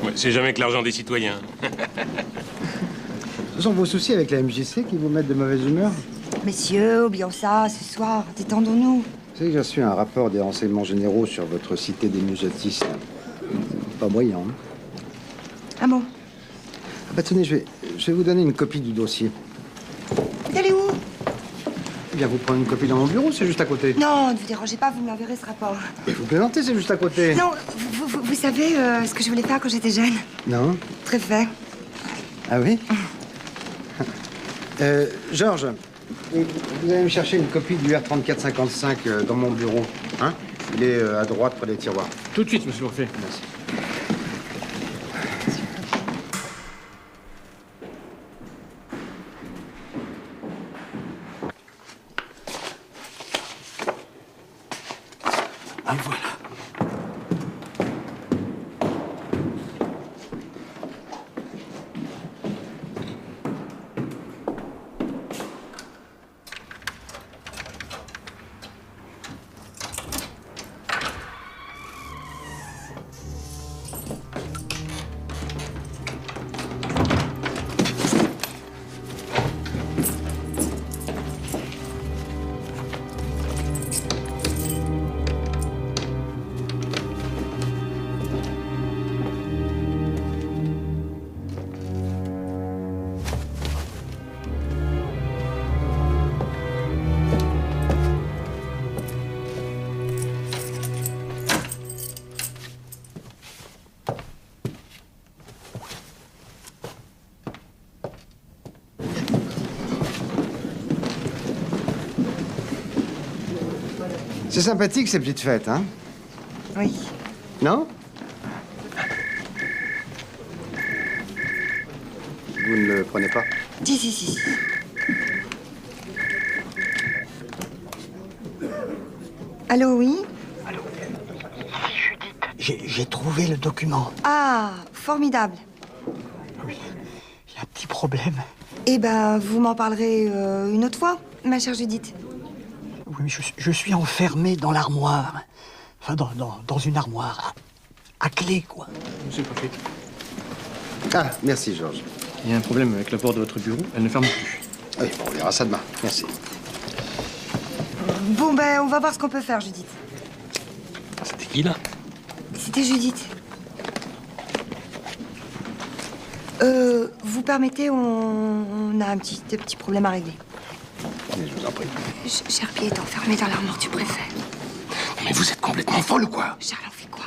Ouais, c'est jamais que l'argent des citoyens. Ce sont vos soucis avec la MJC qui vous mettent de mauvaise humeur? Messieurs, oublions ça ce soir, détendons-nous. Vous savez que j'ai reçu un rapport des renseignements généraux sur votre cité des musatistes. Pas brillant, hein? Ah bon? Ah bah tenez, je vais vous donner une copie du dossier. Vous allez où? Eh bien, vous prenez une copie dans mon bureau, c'est juste à côté. Non, ne vous dérangez pas, vous m'enverrez ce rapport. Mais vous plaisantez, c'est juste à côté. Non, vous savez ce que je voulais faire quand j'étais jeune? Non? Très fait. Ah oui? Georges, vous allez me chercher une copie du R3455 dans mon bureau. Hein? Il est à droite près des tiroirs. Tout de suite, monsieur le préfet. Merci. Et voilà. C'est sympathique, ces petites fêtes, hein? Oui. Non? Vous ne le prenez pas? Si. Allô, oui? J'ai trouvé le document. Ah, formidable. Oui. Il y a un petit problème. Eh ben, vous m'en parlerez une autre fois, ma chère Judith. Oui, mais je suis enfermé dans l'armoire. Enfin, dans une armoire. À clé, quoi. Monsieur le préfet. Ah, merci, Georges. Il y a un problème avec la porte de votre bureau. Elle ne ferme plus. Oui, bon, on verra ça demain. Merci. Bon, ben, on va voir ce qu'on peut faire, Judith. C'était qui, là? C'était Judith. Vous permettez, on a un petit problème à régler. Mais je vous en prie. Gerbier est enfermé dans l'armoire du préfet. Mais vous êtes complètement folle ou quoi? Charles, on fait quoi?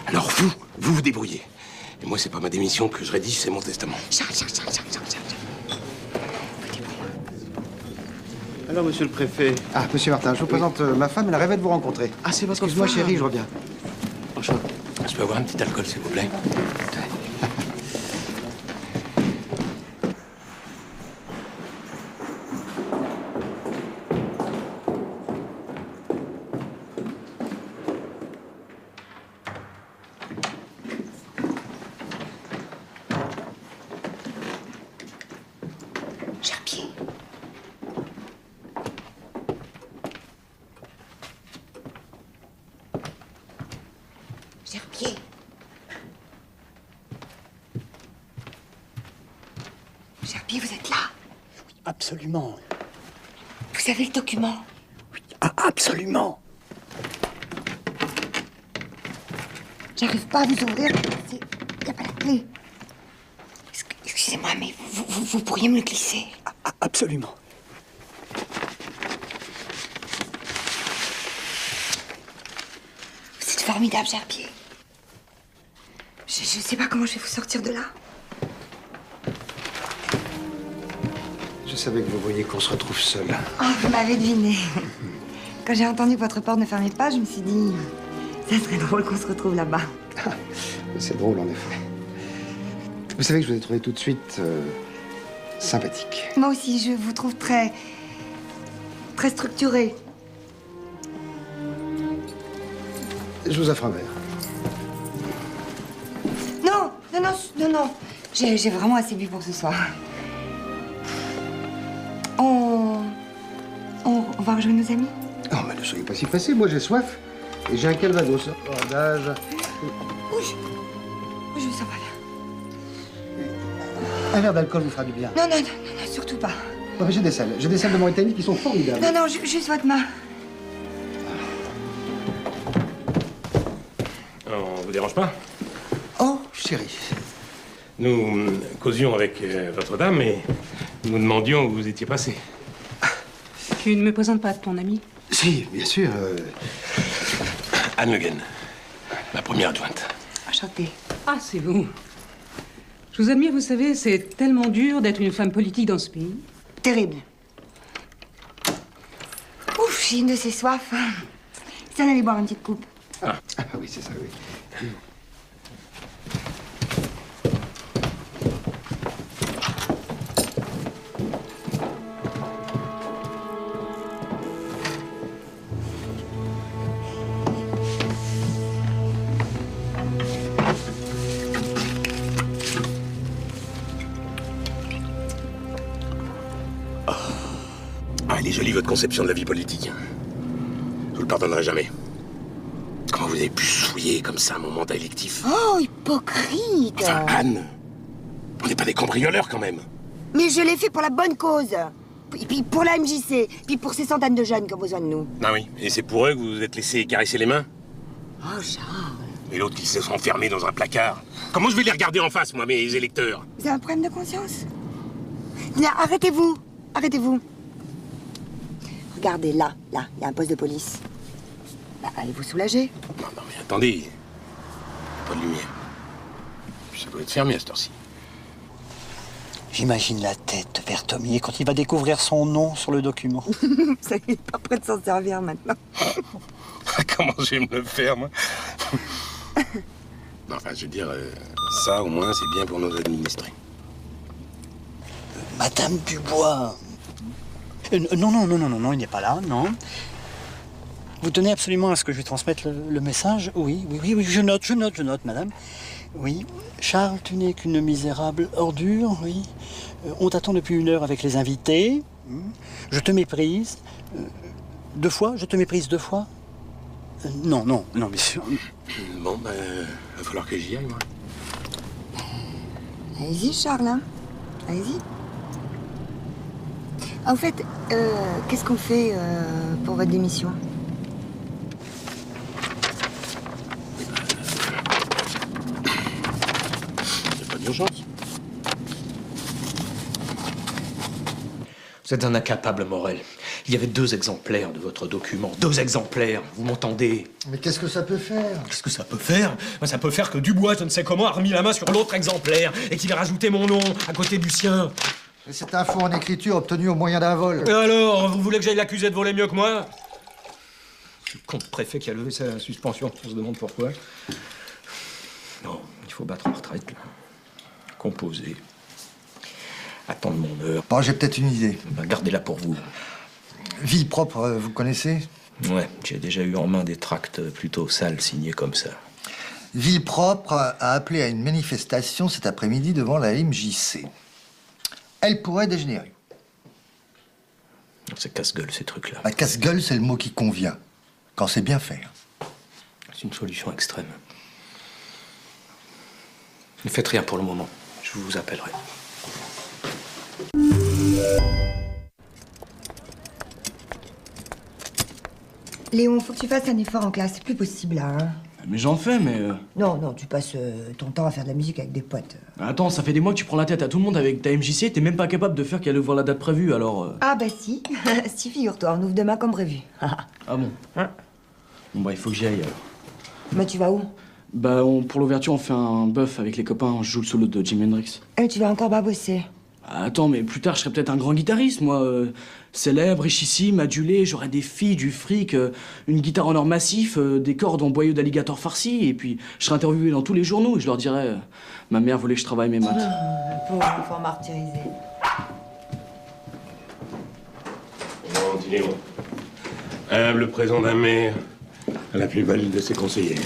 Alors vous débrouillez. Et moi, c'est pas ma démission que je rédige, c'est mon testament. Charles. Alors, monsieur le préfet. Ah, monsieur Martin, je vous présente ma femme, elle rêvait de vous rencontrer. Ah, c'est votre Excuse-moi, femme. chérie, je reviens. Je peux avoir un petit alcool, s'il vous plaît? Je Gerbier, vous êtes là? Oui, absolument. Vous avez le document? Oui, absolument. J'arrive pas à vous ouvrir. Il n'y a pas la clé. Excusez-moi, mais vous pourriez me le glisser? Absolument. Vous êtes formidable, Gerbier. Je sais pas comment je vais vous sortir de là. Je savais que vous vouliez qu'on se retrouve seul. Oh, vous m'avez deviné. Quand j'ai entendu que votre porte ne fermait pas, je me suis dit... Ça serait drôle qu'on se retrouve là-bas. C'est drôle, en effet. Vous savez que je vous ai trouvé tout de suite sympathique. Moi aussi, je vous trouve très structuré. Je vous offre un verre. Non. J'ai vraiment assez bu pour ce soir. On va rejoindre nos amis? Oh, mais ne soyez pas si pressés. Moi, j'ai soif. Et j'ai un calvados. Bordage. Oui, je me sens pas bien. Un verre d'alcool vous fera du bien. Non, surtout pas. Bon, mais j'ai des selles. J'ai des selles de Mauritanie qui sont formidables. Non, juste votre main. On vous dérange pas? Oh, chérie. Nous causions avec votre dame et nous demandions où vous étiez passé. Tu ne me présentes pas ton ami? Si, bien sûr. Anne Le Guen, ma première adjointe. Enchantée. Ah, c'est vous. Je vous admire, vous savez, c'est tellement dur d'être une femme politique dans ce pays. Terrible. Ouf, j'ai une de ces soifs. Si on allait boire une petite coupe. Ah oui, c'est ça, oui. Ah, elle est jolie, votre conception de la vie politique. Je vous le pardonnerai jamais. Comment vous avez pu souiller comme ça mon mandat électif? Oh, hypocrite! Enfin, Anne, on n'est pas des cambrioleurs quand même. Mais je l'ai fait pour la bonne cause. Et puis pour la MJC. Puis pour ces centaines de jeunes qui ont besoin de nous. Ah oui, et c'est pour eux que vous vous êtes laissé caresser les mains? Oh, Charles. Et l'autre qui se sont enfermés dans un placard. Comment je vais les regarder en face, moi, mes électeurs? Vous avez un problème de conscience? Là, arrêtez-vous. Arrêtez-vous. Regardez, là, il y a un poste de police. Bah, allez vous soulager. Non, mais attendez. Pas de lumière. Ça doit être fermé à cette heure-ci. J'imagine la tête de Berthomier quand il va découvrir son nom sur le document. Ça n'est pas prêt de s'en servir maintenant. Comment je vais me le faire, moi? Non, enfin, je veux dire, ça, au moins, c'est bien pour nos administrés. Madame Dubois. Non, il n'est pas là, non. Vous tenez absolument à ce que je lui transmette le message? Oui, je note, madame. Oui. Charles, tu n'es qu'une misérable ordure, oui. On t'attend depuis 1 heure avec les invités. Je te méprise. 2 fois? Je te méprise 2 fois? Non, bien sûr. Bon, va falloir que j'y aille, moi. Allez-y, Charles, hein. Allez-y. Ah, au fait, qu'est-ce qu'on fait pour votre démission? C'est pas d'urgence. Vous êtes un incapable, Morel. Il y avait 2 exemplaires de votre document. 2 exemplaires, vous m'entendez? Mais qu'est-ce que ça peut faire? Qu'est-ce que ça peut faire? Ça peut faire que Dubois, je ne sais comment, a remis la main sur l'autre exemplaire et qu'il a rajouté mon nom à côté du sien. Et cette info en écriture obtenue au moyen d'un vol. Et alors, vous voulez que j'aille l'accuser de voler mieux que moi? C'est le comte préfet qui a levé sa suspension. On se demande pourquoi. Non, il faut battre en retraite, là. Composer. Attendre mon heure. Bon, j'ai peut-être une idée. Ben, gardez-la pour vous. Vie propre, vous connaissez? Ouais, j'ai déjà eu en main des tracts plutôt sales signés comme ça. Vie propre a appelé à une manifestation cet après-midi devant la MJC. Elle pourrait dégénérer. C'est casse-gueule, ces trucs-là. À casse-gueule, c'est le mot qui convient, quand c'est bien fait. C'est une solution extrême. Ne faites rien pour le moment. Je vous appellerai. Léon, faut que tu fasses un effort en classe, c'est plus possible là. Hein. Mais j'en fais, mais... Non, tu passes ton temps à faire de la musique avec des potes. Attends, ça fait des mois que tu prends la tête à tout le monde avec ta MJC, t'es même pas capable de faire qu'elle ouvre la date prévue, alors... Ah bah si, si figure-toi, on ouvre demain comme prévu. Ah bon Bon bah il faut que j'y aille alors. Bah tu vas où? Bah pour l'ouverture on fait un bœuf avec les copains, je joue le solo de Jimi Hendrix. Et tu vas encore bosser. Attends, mais plus tard je serai peut-être un grand guitariste, moi. Célèbre, richissime, adulé, j'aurai des filles, du fric, une guitare en or massif, des cordes en boyau d'alligator farci, et puis je serai interviewé dans tous les journaux et je leur dirai ma mère voulait que je travaille mes maths. Pauvre enfant martyrisé. Bon, Léon. Humble présent d'un maire à la plus belle de ses conseillères.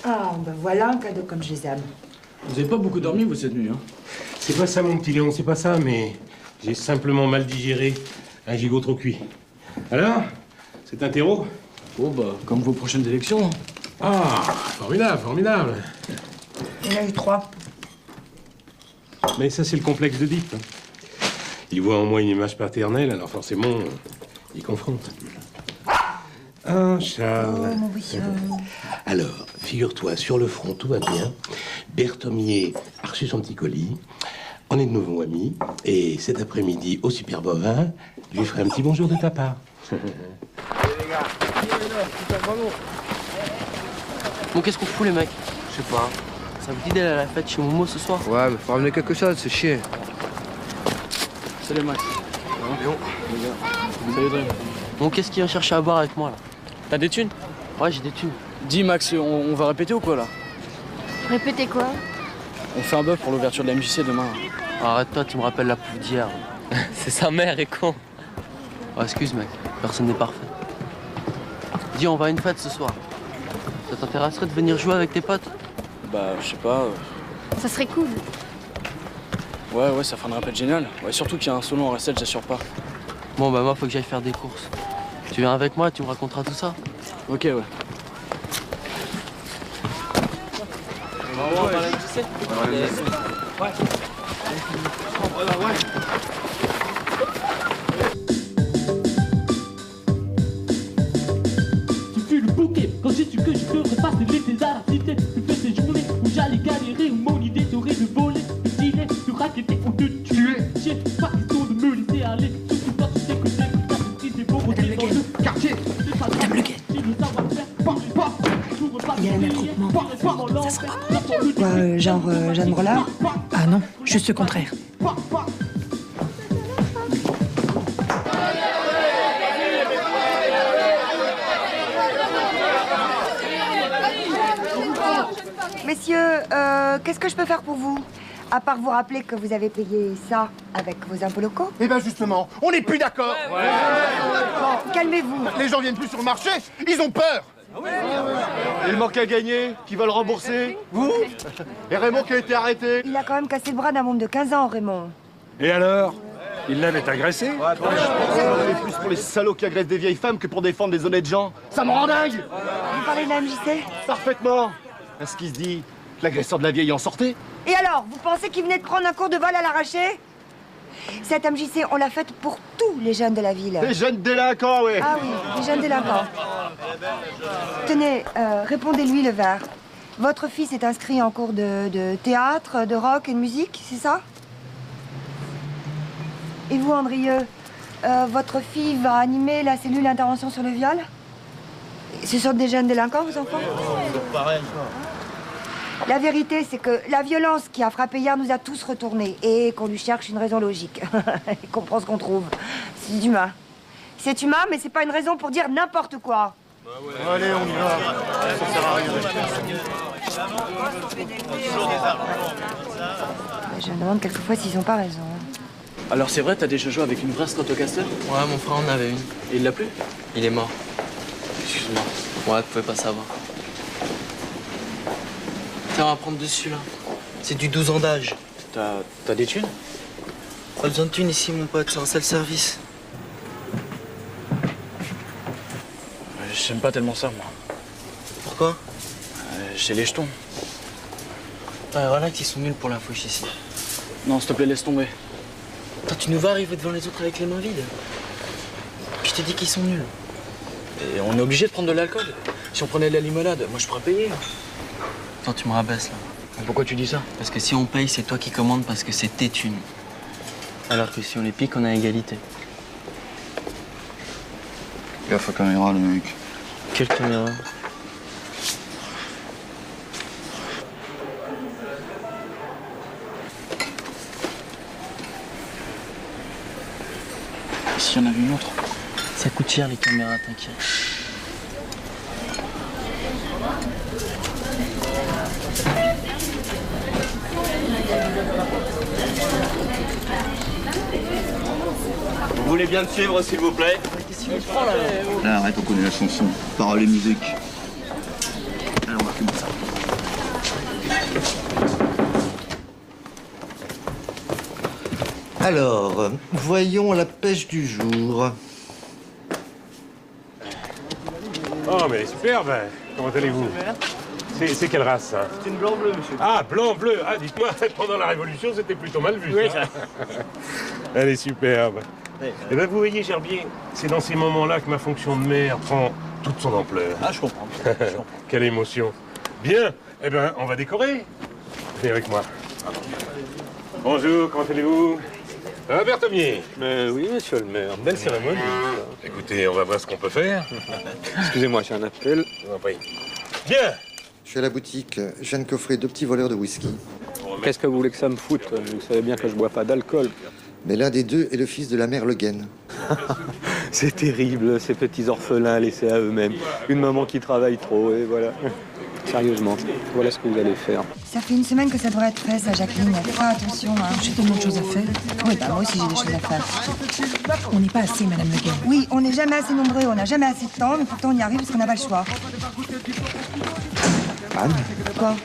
Ah, ben voilà un cadeau comme je les aime. Vous avez pas beaucoup dormi, vous, cette nuit, hein? C'est pas ça, mon petit Léon, c'est pas ça, mais j'ai simplement mal digéré un gigot trop cuit. Alors, c'est un terreau? Oh, bah, comme vos prochaines élections. Ah, formidable, formidable. Il y en a eu 3. Mais ça, c'est le complexe d'Oedipe. Il voit en moi une image paternelle, alors forcément, il confronte. Ah, Charles. Oh, mon Richard. Alors, figure-toi, sur le front, tout va bien. Berthomier a reçu son petit colis. On est de nouveau amis. Et cet après-midi, au Super Bovin, je lui ferai un petit bonjour de ta part. Allez, les gars. Bon, qu'est-ce qu'on fout, les mecs? Je sais pas. Ça vous dit d'aller à la fête chez Momo ce soir? Ouais, mais faut ramener quelque chose, c'est chier. Salut, Max. Léon. Les gars. Salut, Dream. Bon, qu'est-ce qu'il vient chercher à boire avec moi, là? T'as des thunes? Ouais, j'ai des thunes. Dis, Max, on va répéter ou quoi, là? Répétez quoi? On fait un bœuf pour l'ouverture de la MJC demain. Arrête-toi, tu me rappelles la poule d'hier. C'est sa mère, et con. Oh, excuse, mec. Personne n'est parfait. Dis, on va à une fête ce soir. Ça t'intéresserait de venir jouer avec tes potes? Bah, je sais pas. Ça serait cool. Ouais, ça ferait une répète géniale. Ouais, surtout qu'il y a un solo en recette, j'assure pas. Bon, bah, moi, faut que j'aille faire des courses. Tu viens avec moi, tu me raconteras tout ça? Ok, ouais. On va à la MJC? Ouais. Tu fus le bouquet quand j'ai su que je ferais passer l'été à la cité. Tu fais ces journées où j'allais galérer, où mon idée t'aurait de voler, de dîner, de racketter ou de tuer. J'ai pas question de me laisser aller, surtout quand tu sais que t'es une casse des pauvretés dans le quartier. Madame Le Guet. Il y a un attroupement. Ça sera pas quoi, genre Jeanne Brelard? Ah non, juste le contraire. Messieurs, qu'est-ce que je peux faire pour vous? À part vous rappeler que vous avez payé ça avec vos impôts locaux? Eh ben justement, on n'est plus d'accord. Bon, calmez-vous. Les gens viennent plus sur le marché, ils ont peur. Il manque à gagner, qui va le rembourser? Vous? Et Raymond qui a été arrêté? Il a quand même cassé le bras d'un môme de 15 ans, Raymond. Et alors? Il l'avait agressé? Ouais, je pense plus pour les salauds qui agressent des vieilles femmes que pour défendre des honnêtes gens. Ça me rend dingue! Vous parlez de la MJC? Parfaitement. Est-ce qu'il se dit que l'agresseur de la vieille en sortait? Et alors, vous pensez qu'il venait de prendre un cours de vol à l'arraché? Cette MJC, on l'a faite pour tous les jeunes de la ville. Les jeunes délinquants, oui. Ah oui, les jeunes délinquants. Tenez, répondez-lui le verre. Votre fils est inscrit en cours de théâtre, de rock et de musique, c'est ça? Et vous, Andrieux, votre fille va animer la cellule d'intervention sur le viol? Ce sont des jeunes délinquants, vos enfants? Pareil, La vérité, c'est que la violence qui a frappé hier nous a tous retournés et qu'on lui cherche une raison logique. Et qu'on prend ce qu'on trouve. C'est humain. C'est humain, mais c'est pas une raison pour dire n'importe quoi. Allez, on y va. Ça sert à rien. Je me demande quelquefois s'ils ont pas raison. Alors c'est vrai, t'as déjà joué avec une vraie Stratocaster? Ouais, mon frère en avait une. Et il l'a plus? Il est mort. Excuse-moi. Ouais, tu pouvais pas savoir. Tiens, on va prendre dessus, là. C'est du 12 ans d'âge. T'as des thunes? Pas besoin de thunes ici, mon pote. C'est un seul service. J'aime pas tellement ça, moi. Pourquoi? J'ai les jetons. Ouais, voilà qu'ils sont nuls pour la fouche ici. Non, s'il te plaît, laisse tomber. Toi, tu nous vois arriver devant les autres avec les mains vides. Puis je t'ai dit qu'ils sont nuls. Et on est obligé de prendre de l'alcool. Si on prenait de la limonade, moi je pourrais payer. Attends, tu me rabaisses là. Pourquoi tu dis ça? Parce que si on paye, c'est toi qui commandes parce que c'est tes thunes. Alors que si on les pique, on a égalité. Gaffe à caméra, le mec. Quelle caméra? S'il y en avait une autre. Ça coûte cher les caméras, t'inquiète. Vous voulez bien me suivre, s'il vous plaît? Qu'est-ce qu'il prend là? Là, arrête, on connaît la chanson. Paroles et musique. Allez, on va fumer ça. Alors, voyons la pêche du jour. Oh, mais superbe. Comment allez-vous? C'est quelle race, ça? C'est une blanc-bleu, monsieur. Ah, blanc-bleu. Ah, dites-moi, pendant la Révolution, c'était plutôt mal vu, Oui, ça. Elle est superbe. Eh bien, vous voyez, Gerbier, c'est dans ces moments-là que ma fonction de maire prend toute son ampleur. Ah, je comprends. Quelle émotion. Bien, eh bien, on va décorer. Venez avec moi. Bonjour, comment allez-vous? Berthomier. Mais oui, monsieur le maire. Belle cérémonie. Écoutez, on va voir ce qu'on peut faire. Excusez-moi, j'ai un appel. Je vous en prie. Bien. Je suis à la boutique. Je viens de coffrer 2 petits voleurs de whisky. Qu'est-ce que vous voulez que ça me foute? Vous savez bien que je bois pas d'alcool. Mais l'un des deux est le fils de la mère Le Guen. C'est terrible, ces petits orphelins laissés à eux-mêmes. Une maman qui travaille trop, et voilà. Sérieusement, voilà ce que vous allez faire. Ça fait une semaine que ça devrait être fait, ça, Jacqueline. Fais attention, hein. J'ai tellement de choses à faire. Oui, bah moi aussi j'ai des choses à faire. On n'est pas assez, Madame Le Guen. Oui, on n'est jamais assez nombreux, on n'a jamais assez de temps, mais pourtant on y arrive parce qu'on n'a pas le choix. Anne, Quoi?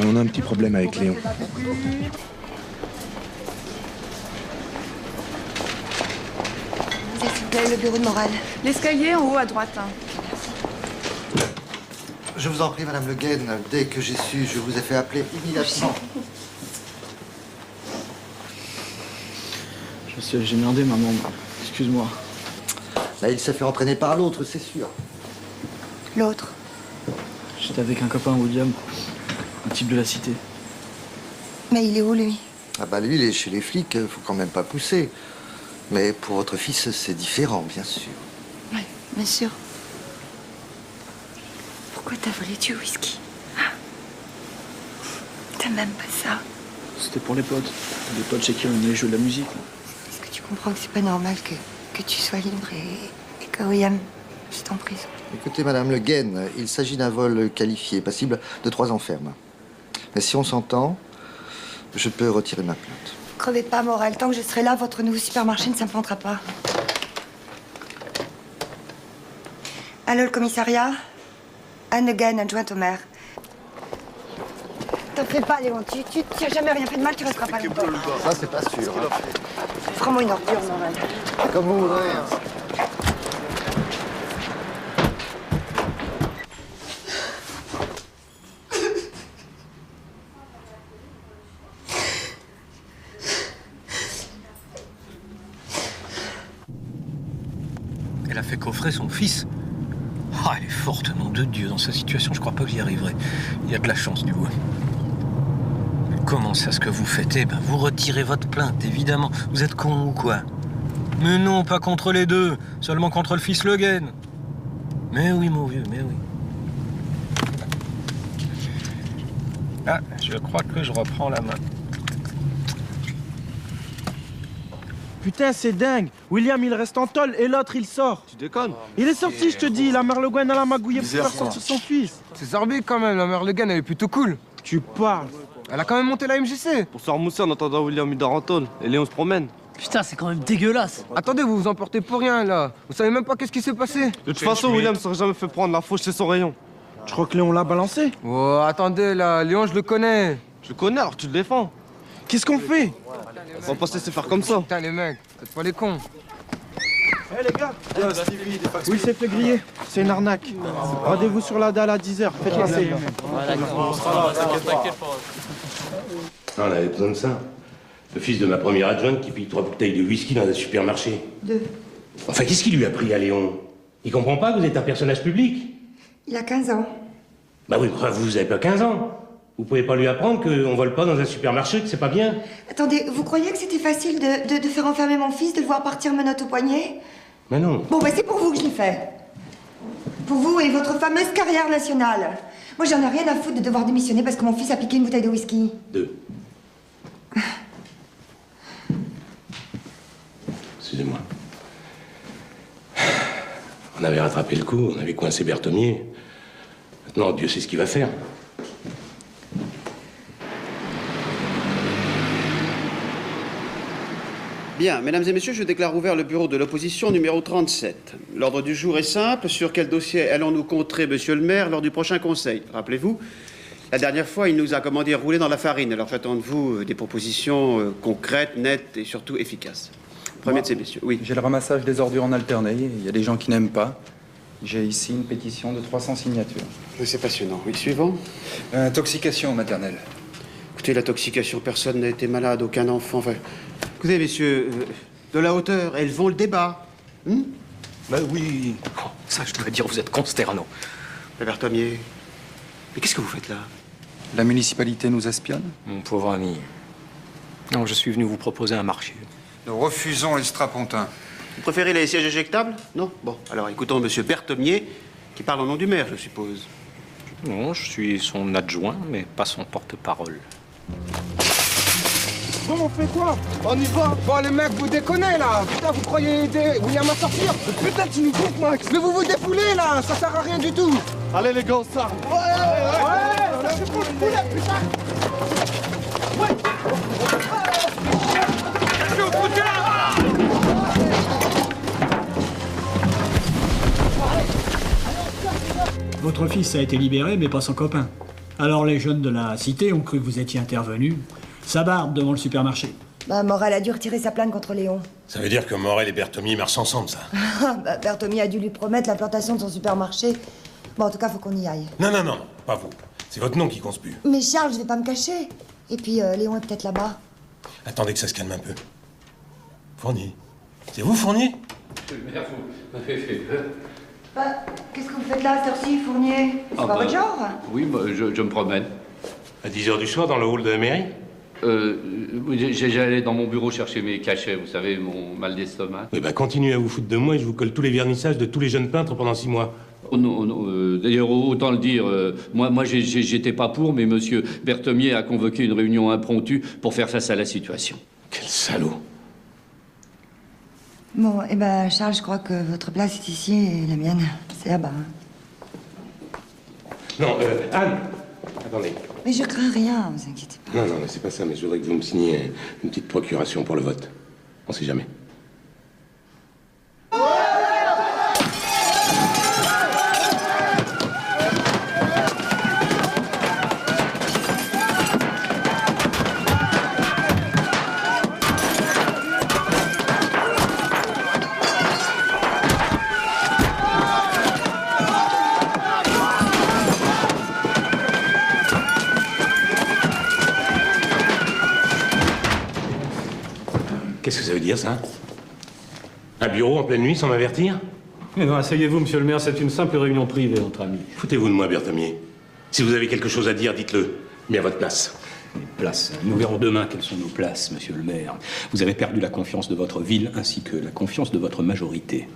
on a un petit problème avec Léon. C'est s'il vous plaît, le bureau de morale. L'escalier en haut à droite. Je vous en prie, Madame Le Guen, dès que j'ai su, je vous ai fait appeler immédiatement. Je sais, j'ai merdé, maman. Excuse-moi. Là, il s'est fait entraîner par l'autre, c'est sûr. L'autre? J'étais avec un copain, William. Un type de la cité. Mais il est où, lui? Ah bah lui, il est chez les flics, faut quand même pas pousser. Mais pour votre fils, c'est différent, bien sûr. Oui, bien sûr. Pourquoi t'as volé du whisky? Ah. T'aimes même pas ça? C'était pour les potes. Les potes chez qui on allait jouer de la musique. Est-ce que tu comprends que c'est pas normal que tu sois libre et que William soit en prison? Écoutez, Madame Le Guen, il s'agit d'un vol qualifié, passible de 3 ans ferme. Mais si on s'entend, je peux retirer ma plainte. Crevez pas, Morel. Tant que je serai là, votre nouveau supermarché ne s'implantera pas. Allô, le commissariat? Anne Le Guen, adjointe au maire. T'en fais pas, Léon. Tu as jamais rien fait de mal, tu resteras pas longtemps. Ça, c'est pas sûr. Hein. Prends-moi une ordure, Morel. Comme vous voudrez. Elle a fait coffrer son fils. Ah, elle est forte, nom de Dieu. Dans sa situation, je crois pas que j'y arriverai. Il y a de la chance, du coup. Mais comment ça, ce que vous faites? Eh ben, vous retirez votre plainte, évidemment. Vous êtes con ou quoi? Mais non, pas contre les deux. Seulement contre le fils Le Guen. Mais oui, mon vieux, mais oui. Ah, je crois que je reprends la main. Putain, c'est dingue. William, il reste en tôle et l'autre, il sort. Tu déconnes? Il est sorti, je te dis. La mère Le Guen, elle a magouillé pour faire sortir son fils. C'est Zorbi quand même, la mère Le Guen, elle est plutôt cool. Tu parles. Elle a quand même monté la MJC. Pour se remousser en entendant William, il dort en tôle. Et Léon se promène. Putain, c'est quand même dégueulasse. Attendez, vous vous emportez pour rien, là. Vous savez même pas qu'est-ce qui s'est passé. De toute façon, William serait jamais fait prendre la fauche, c'est son rayon. Tu crois que Léon l'a balancé? Oh, attendez, là. Léon, je le connais. Je le connais, alors tu le défends. Qu'est-ce qu'on fait? On va pas se laisser faire comme ça. Putain, les mecs, faites pas les cons. Eh les gars, oui, c'est fait griller. C'est une arnaque. Rendez-vous sur la dalle à 10h. Faites passer. On avait besoin de ça. Le fils de ma première adjointe qui pille 3 bouteilles de whisky dans un supermarché. 2. Enfin, qu'est-ce qui lui a pris à Léon? Il comprend pas que vous êtes un personnage public? Il a 15 ans. Bah oui, vous avez pas 15 ans. Vous pouvez pas lui apprendre qu'on vole pas dans un supermarché, que c'est pas bien? Attendez, vous croyez que c'était facile de faire enfermer mon fils, de le voir partir menottes au poignet? Mais non. Bon, bah c'est pour vous que je l'ai fait. Pour vous et votre fameuse carrière nationale. Moi, j'en ai rien à foutre de devoir démissionner parce que mon fils a piqué une bouteille de whisky. 2. Excusez-moi. On avait rattrapé le coup, on avait coincé Berthomier. Maintenant, Dieu sait ce qu'il va faire. Bien, mesdames et messieurs, je déclare ouvert le bureau de l'opposition numéro 37. L'ordre du jour est simple. Sur quel dossier allons-nous contrer monsieur le maire lors du prochain conseil? Rappelez-vous, la dernière fois, il nous a commandé rouler dans la farine. Alors j'attends de vous des propositions concrètes, nettes et surtout efficaces. Premier de ces messieurs, oui. J'ai le ramassage des ordures en alterné. Il y a des gens qui n'aiment pas. J'ai ici une pétition de 300 signatures. C'est passionnant. Oui, suivant. Intoxication maternelle. Écoutez, l'intoxication, personne n'a été malade, aucun enfant. Enfin, écoutez, messieurs, de la hauteur, élevons le débat. Ben oui. Oh, ça, je dois dire, vous êtes consternant. Berthomier, mais qu'est-ce que vous faites là? La municipalité nous espionne? Mon pauvre ami. Non, je suis venu vous proposer un marché. Nous refusons les strapontins. Vous préférez les sièges éjectables? Non? Bon, alors écoutons monsieur Berthomier, qui parle au nom du maire, je suppose. Non, je suis son adjoint, mais pas son porte-parole. Bon, on fait quoi? On y va? Bon, les mecs, vous déconnez, là. Putain, vous croyez aider William à sortir? Putain, tu nous coupes, Max. Mais vous vous défoulez, là. Ça sert à rien du tout. Allez, les gars, on s'arme. Ouais, ça fait pour le poulet, putain. Votre fils a été libéré, mais pas son copain. Alors les jeunes de la cité ont cru que vous étiez intervenu. Ça barde devant le supermarché. Bah, Morel a dû retirer sa plainte contre Léon. Ça veut dire que Morel et Berthomier marchent ensemble, ça? Bah, Berthomier a dû lui promettre l'implantation de son supermarché. Bon, en tout cas, faut qu'on y aille. Non, non, non, pas vous. C'est votre nom qui conspire. Mais Charles, je vais pas me cacher. Et puis, Léon est peut-être là-bas. Attendez que ça se calme un peu. Fournier. C'est vous, Fournier? Monsieur le maire, vous m'avez fait peur. Bah, qu'est-ce que vous faites là, à cette heure-ci, Fournier? C'est pas votre genre? Oui, bah, je me promène. À 10h du soir, dans le hall de la mairie? J'allais dans mon bureau chercher mes cachets, vous savez, mon mal d'estomac. Oui, bah continuez à vous foutre de moi et je vous colle tous les vernissages de tous les jeunes peintres pendant 6 mois. Oh non, non, d'ailleurs, autant le dire, moi j'étais pas pour, mais monsieur Berthomier a convoqué une réunion impromptue pour faire face à la situation. Quel salaud! Bon, eh ben, Charles, je crois que votre place est ici et la mienne, c'est là-bas. Non, Anne! Attendez. Mais je crains rien, vous inquiétez pas. Non, non, mais c'est pas ça, mais je voudrais que vous me signiez une petite procuration pour le vote. On sait jamais. Qu'est-ce que ça veut dire, ça? Un bureau en pleine nuit sans m'avertir? Mais non, asseyez-vous, monsieur le maire, c'est une simple réunion privée entre amis. Foutez-vous de moi, Berthomier. Si vous avez quelque chose à dire, dites-le. Mais à votre place. Places. Nous verrons demain quelles sont nos places, monsieur le maire. Vous avez perdu la confiance de votre ville ainsi que la confiance de votre majorité.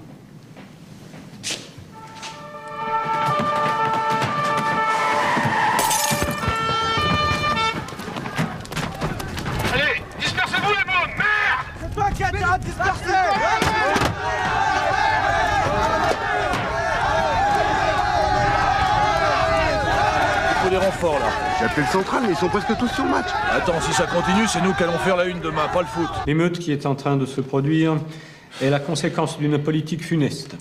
Allez, dispersez-vous les mômes! Merde! C'est toi qui as dit à disperser! Il faut des renforts, là. J'ai appelé le central, mais ils sont presque tous sur le match. Attends, si ça continue, c'est nous qui allons faire la une demain, pas le foot. L'émeute qui est en train de se produire est la conséquence d'une politique funeste.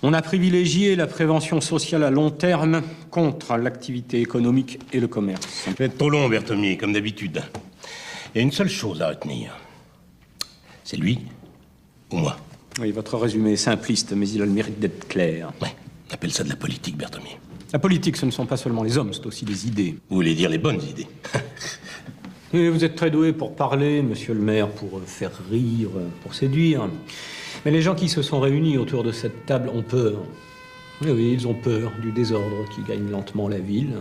On a privilégié la prévention sociale à long terme contre l'activité économique et le commerce. Ça peut être trop long, Berthomier, comme d'habitude. Il y a une seule chose à retenir. C'est lui ou moi. Oui, votre résumé est simpliste, mais il a le mérite d'être clair. Ouais, on appelle ça de la politique, Berthomier. La politique, ce ne sont pas seulement les hommes, c'est aussi les idées. Vous voulez dire les bonnes idées? Oui, vous êtes très doué pour parler, monsieur le maire, pour faire rire, pour séduire. Mais les gens qui se sont réunis autour de cette table ont peur. Oui, ils ont peur du désordre qui gagne lentement la ville.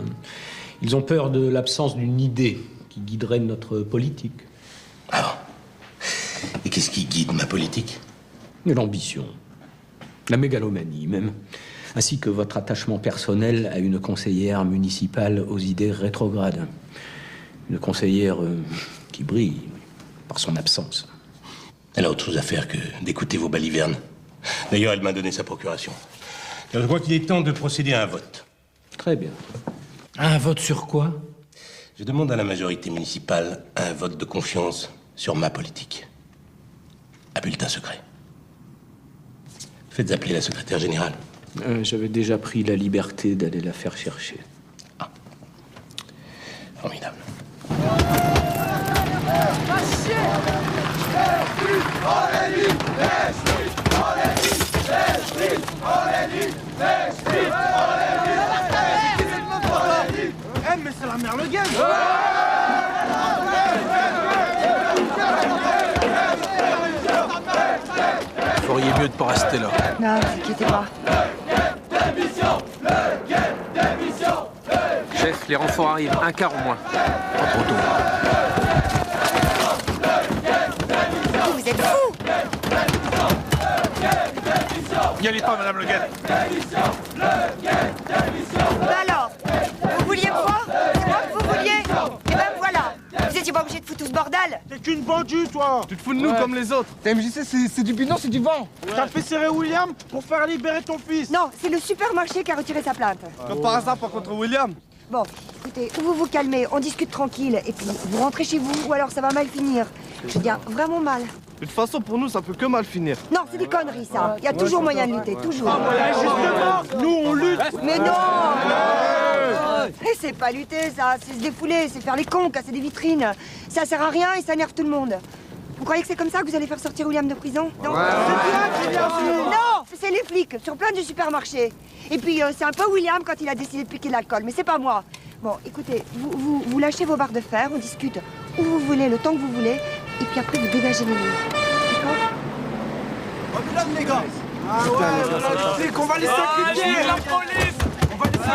Ils ont peur de l'absence d'une idée qui guiderait notre politique. Ah. Et qu'est-ce qui guide ma politique? L'ambition, la mégalomanie même, ainsi que votre attachement personnel à une conseillère municipale aux idées rétrogrades. Une conseillère qui brille par son absence. Elle a autre chose à faire que d'écouter vos balivernes. D'ailleurs, elle m'a donné sa procuration. Je crois qu'il est temps de procéder à un vote. Très bien. Un vote sur quoi? Je demande à la majorité municipale un vote de confiance sur ma politique. À bulletin secret. Faites appeler la secrétaire générale. J'avais déjà pris la liberté d'aller la faire chercher. Ah. Formidable. Mais c'est la mère le gars. Vous feriez mieux de pas rester là. Non, ne vous inquiétez pas. Chef, les renforts arrivent, un quart au moins. Pas trop tôt. Vous êtes fous! N'y allez pas, Madame Le Guen. Bah alors, vous vouliez me voir? C'est moi que vous vouliez? Et ben voilà, vous étiez pas obligé de foutre tout ce bordel. T'es qu'une bandue, toi. Tu te fous de nous comme les autres. Ta MJC, c'est du bidon, c'est du vent. T'as fait serrer William pour faire libérer ton fils. Non, c'est le supermarché qui a retiré sa plainte. Comme par hasard, pas contre William. Bon, écoutez, vous vous calmez, on discute tranquille, et puis vous rentrez chez vous, ou alors ça va mal finir. Je veux dire, vraiment mal. De toute façon, pour nous, ça peut que mal finir. Non, c'est des conneries, ça. Il y a toujours moyen de lutter, toujours. Justement, nous on lutte. Mais non! C'est pas lutter, ça, c'est se défouler, c'est faire les cons, casser des vitrines. Ça sert à rien et ça énerve tout le monde. Vous croyez que c'est comme ça que vous allez faire sortir William de prison? Non, non, c'est les flics, sur plein du supermarché. Et puis, c'est un peu William quand il a décidé de piquer de l'alcool, mais c'est pas moi. Bon, écoutez, vous lâchez vos barres de fer, on discute où vous voulez, le temps que vous voulez, et puis après, vous dégagez les lignes. D'accord? Reculade, les gars. Ah ouais, c'est qu'on va les sacrifier. La police. On va les sacrifier.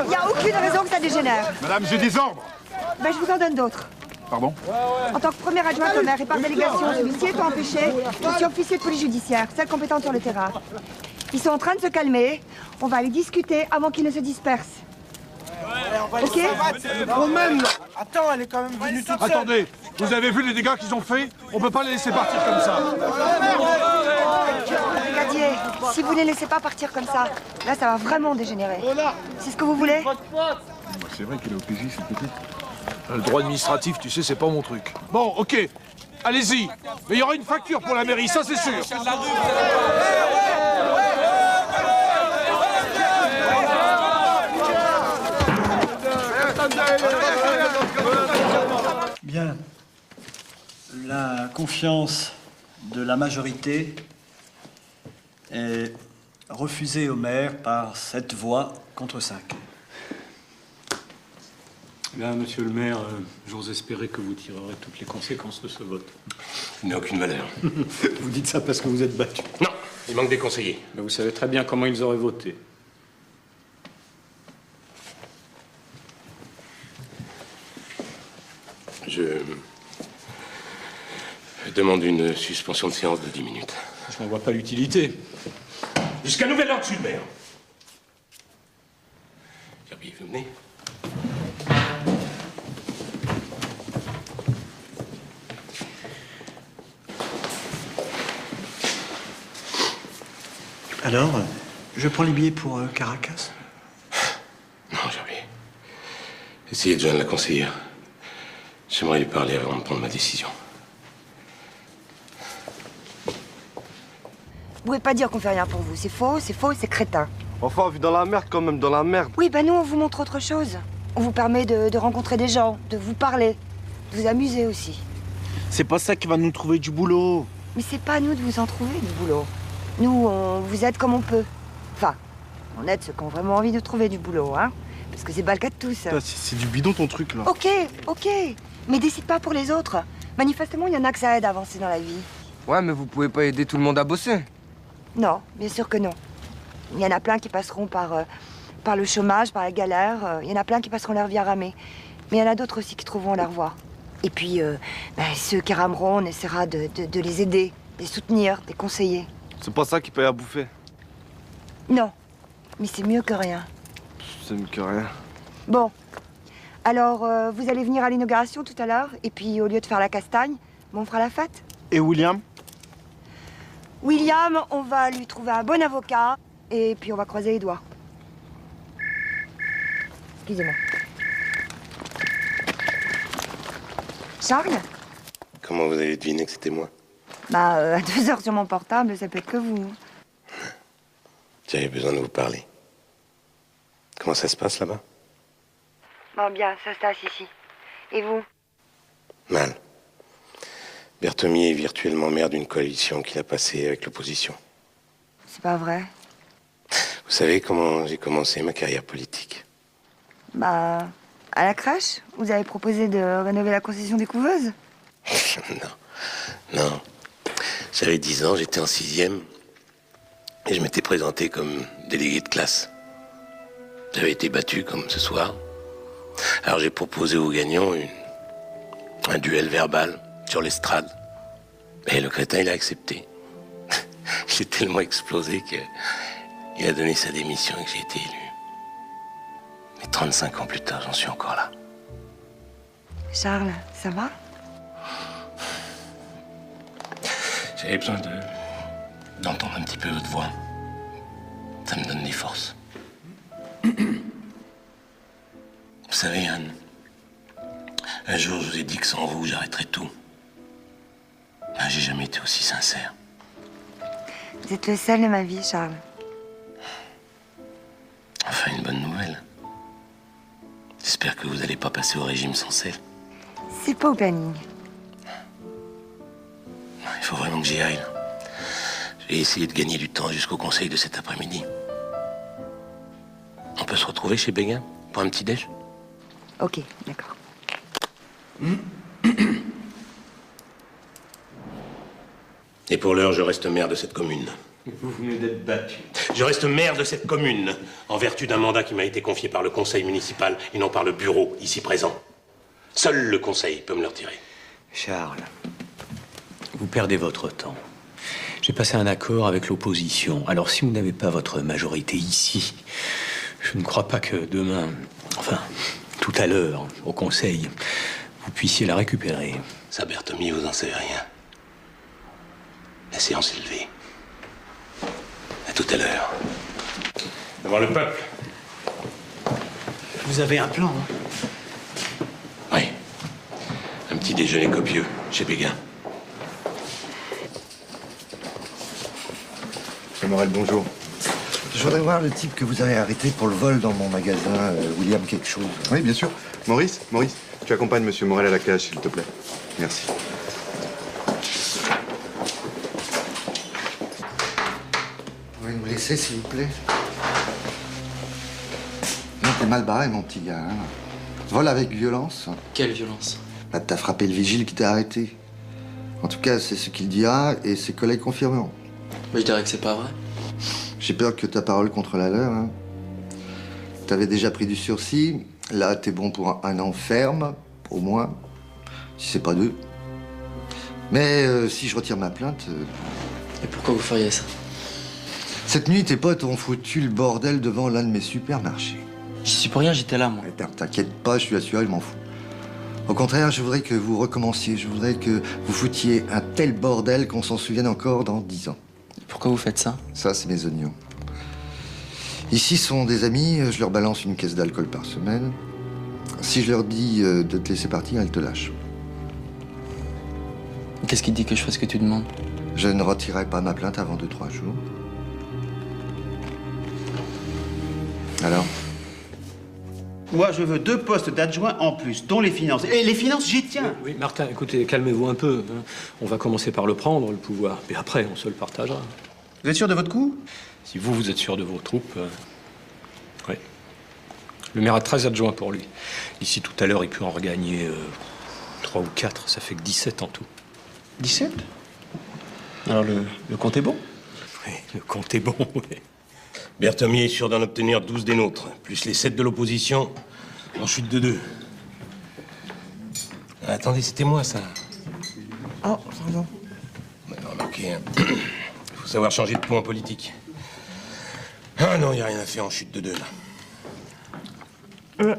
Il n'y a aucune raison que ça dégénère. Madame, j'ai des ordres. Ben, je vous en donne d'autres. Pardon? En tant que première adjointe au maire et par délégation, celui-ci étant empêché, je suis officier de police judiciaire, celle compétente sur le terrain. Ils sont en train de se calmer. On va aller discuter avant qu'ils ne se dispersent. Ok? C'est le même là. Attends, elle est quand même venue toute seule. Attendez, vous avez vu les dégâts qu'ils ont fait? On peut pas les laisser partir comme ça. Brigadier, si vous ne les laissez pas partir comme ça, là, ça va vraiment dégénérer. C'est ce que vous voulez? C'est vrai qu'il est au PJ, cette petite. Le droit administratif, tu sais, c'est pas mon truc. Bon, ok, allez-y. Mais il y aura une facture pour la mairie, ça c'est sûr. Bien. La confiance de la majorité est refusée au maire par 7 voix contre 5. Bien, monsieur le maire, j'ose espérer que vous tirerez toutes les conséquences de ce vote. Il n'a aucune valeur. Vous dites ça parce que vous êtes battu. Non, il manque des conseillers. Mais vous savez très bien comment ils auraient voté. Je demande une suspension de séance de 10 minutes. Je n'en vois pas l'utilité. Jusqu'à nouvel ordre, monsieur le maire. Gerbier, vous venez. Alors, je prends les billets pour Caracas. Non, Gerbier. Essayez de joindre la conseillère. J'aimerais lui parler avant de prendre ma décision. Vous pouvez pas dire qu'on fait rien pour vous. C'est faux, c'est crétin. Enfin, on vit dans la merde quand même, dans la merde. Oui, ben nous, on vous montre autre chose. On vous permet de rencontrer des gens, de vous parler, de vous amuser aussi. C'est pas ça qui va nous trouver du boulot. Mais c'est pas à nous de vous en trouver du boulot. Nous, on vous aide comme on peut. Enfin, on aide ceux qui ont vraiment envie de trouver du boulot, hein. Parce que c'est pas le cas de tous. C'est du bidon ton truc là. Ok, ok. Mais décide pas pour les autres. Manifestement, il y en a que ça aide à avancer dans la vie. Ouais, mais vous pouvez pas aider tout le monde à bosser. Non, bien sûr que non. Il y en a plein qui passeront par le chômage, par la galère. Il y en a plein qui passeront leur vie à ramer. Mais il y en a d'autres aussi qui trouveront leur voie. Et puis, ceux qui rameront, on essaiera de les aider, de les soutenir, de les conseiller. C'est pas ça qui paye à bouffer. Non, mais c'est mieux que rien. C'est mieux que rien. Bon, alors vous allez venir à l'inauguration tout à l'heure, et puis au lieu de faire la castagne, on fera la fête. Et William? William, on va lui trouver un bon avocat, et puis on va croiser les doigts. Excusez-moi. Charles? Comment vous avez deviné que c'était moi? Bah, à 2 heures sur mon portable, ça peut être que vous. J'avais besoin de vous parler. Comment ça se passe là-bas? Bon, bien, ça se passe ici. Et vous? Mal. Berthomier est virtuellement maire d'une coalition qu'il a passée avec l'opposition. C'est pas vrai. Vous savez comment j'ai commencé ma carrière politique? Bah, à la crèche, vous avez proposé de rénover la concession des couveuses? Non. J'avais 10 ans, j'étais en 6e. Et je m'étais présenté comme délégué de classe. J'avais été battu comme ce soir. Alors j'ai proposé aux gagnants un duel verbal sur l'estrade. Et le crétin, il a accepté. J'ai tellement explosé qu'il a donné sa démission et que j'ai été élu. Mais 35 ans plus tard, j'en suis encore là. Charles, ça va? J'avais besoin d'entendre un petit peu votre voix. Ça me donne des forces. Vous savez, Anne, un jour, je vous ai dit que sans vous, j'arrêterais tout. Ben, j'ai jamais été aussi sincère. Vous êtes le seul de ma vie, Charles. Enfin, une bonne nouvelle. J'espère que vous n'allez pas passer au régime sans sel. C'est pas au planning. Il faut vraiment que j'y aille. Je vais essayer de gagner du temps jusqu'au conseil de cet après-midi. On peut se retrouver chez Béguin pour un petit déj? Ok, d'accord. Et pour l'heure, je reste maire de cette commune. Vous venez d'être battu. Je reste maire de cette commune, en vertu d'un mandat qui m'a été confié par le conseil municipal et non par le bureau, ici présent. Seul le conseil peut me le retirer. Charles, vous perdez votre temps. J'ai passé un accord avec l'opposition. Alors si vous n'avez pas votre majorité ici, je ne crois pas que demain, enfin, tout à l'heure, au conseil, vous puissiez la récupérer. Ça, Berthomier, vous en savez rien. La séance est levée. À tout à l'heure. Devant le peuple. Vous avez un plan, hein? Oui. Un petit déjeuner copieux chez Béguin. Monsieur Morel, bonjour. Je voudrais voir le type que vous avez arrêté pour le vol dans mon magasin, William quelque chose. Oui, bien sûr. Maurice, tu accompagnes Monsieur Morel à la cage, s'il te plaît. Merci. Vous pouvez me laisser, s'il vous plaît? Non, t'es mal barré, mon petit gars. Hein. Vol avec violence. Quelle violence? Bah, t'as frappé le vigile qui t'a arrêté. En tout cas, c'est ce qu'il dira et ses collègues confirmeront. Mais je dirais que c'est pas vrai. J'ai peur que ta parole contre la leur. Hein. T'avais déjà pris du sursis. Là, t'es bon pour un an ferme, au moins. Si c'est pas 2. Mais si je retire ma plainte... Et pourquoi vous feriez ça? Cette nuit, tes potes ont foutu le bordel devant l'un de mes supermarchés. J'y suis pour rien, j'étais là, moi. T'inquiète pas, je suis assuré, je m'en fous. Au contraire, je voudrais que vous recommenciez. Je voudrais que vous foutiez un tel bordel qu'on s'en souvienne encore dans 10 ans. Pourquoi vous faites ça? Ça, c'est mes oignons. Ici sont des amis, je leur balance une caisse d'alcool par semaine. Si je leur dis de te laisser partir, elles te lâchent. Qu'est-ce qui te dit que je fasse ce que tu demandes? Je ne retirerai pas ma plainte avant 2-3 jours. Alors? Moi, je veux 2 postes d'adjoint en plus, dont les finances. Et les finances, j'y tiens. Oui, Martin, écoutez, calmez-vous un peu. Hein. On va commencer par le prendre, le pouvoir. Et après, on se le partagera. Vous êtes sûr de votre coup? Si vous êtes sûr de vos troupes, oui. Le maire a 13 adjoints pour lui. Ici, tout à l'heure, il peut en regagner 3 ou 4. Ça fait que 17 en tout. 17? Alors, le compte est bon? Oui, le compte est bon, oui. Berthomier est sûr d'en obtenir 12 des nôtres, plus les 7 de l'opposition, en chute de 2. Ah, attendez, c'était moi, ça. Oh, pardon. On avait remarqué, hein. Faut savoir changer de point en politique. Ah non, il n'y a rien à faire en chute de 2, là.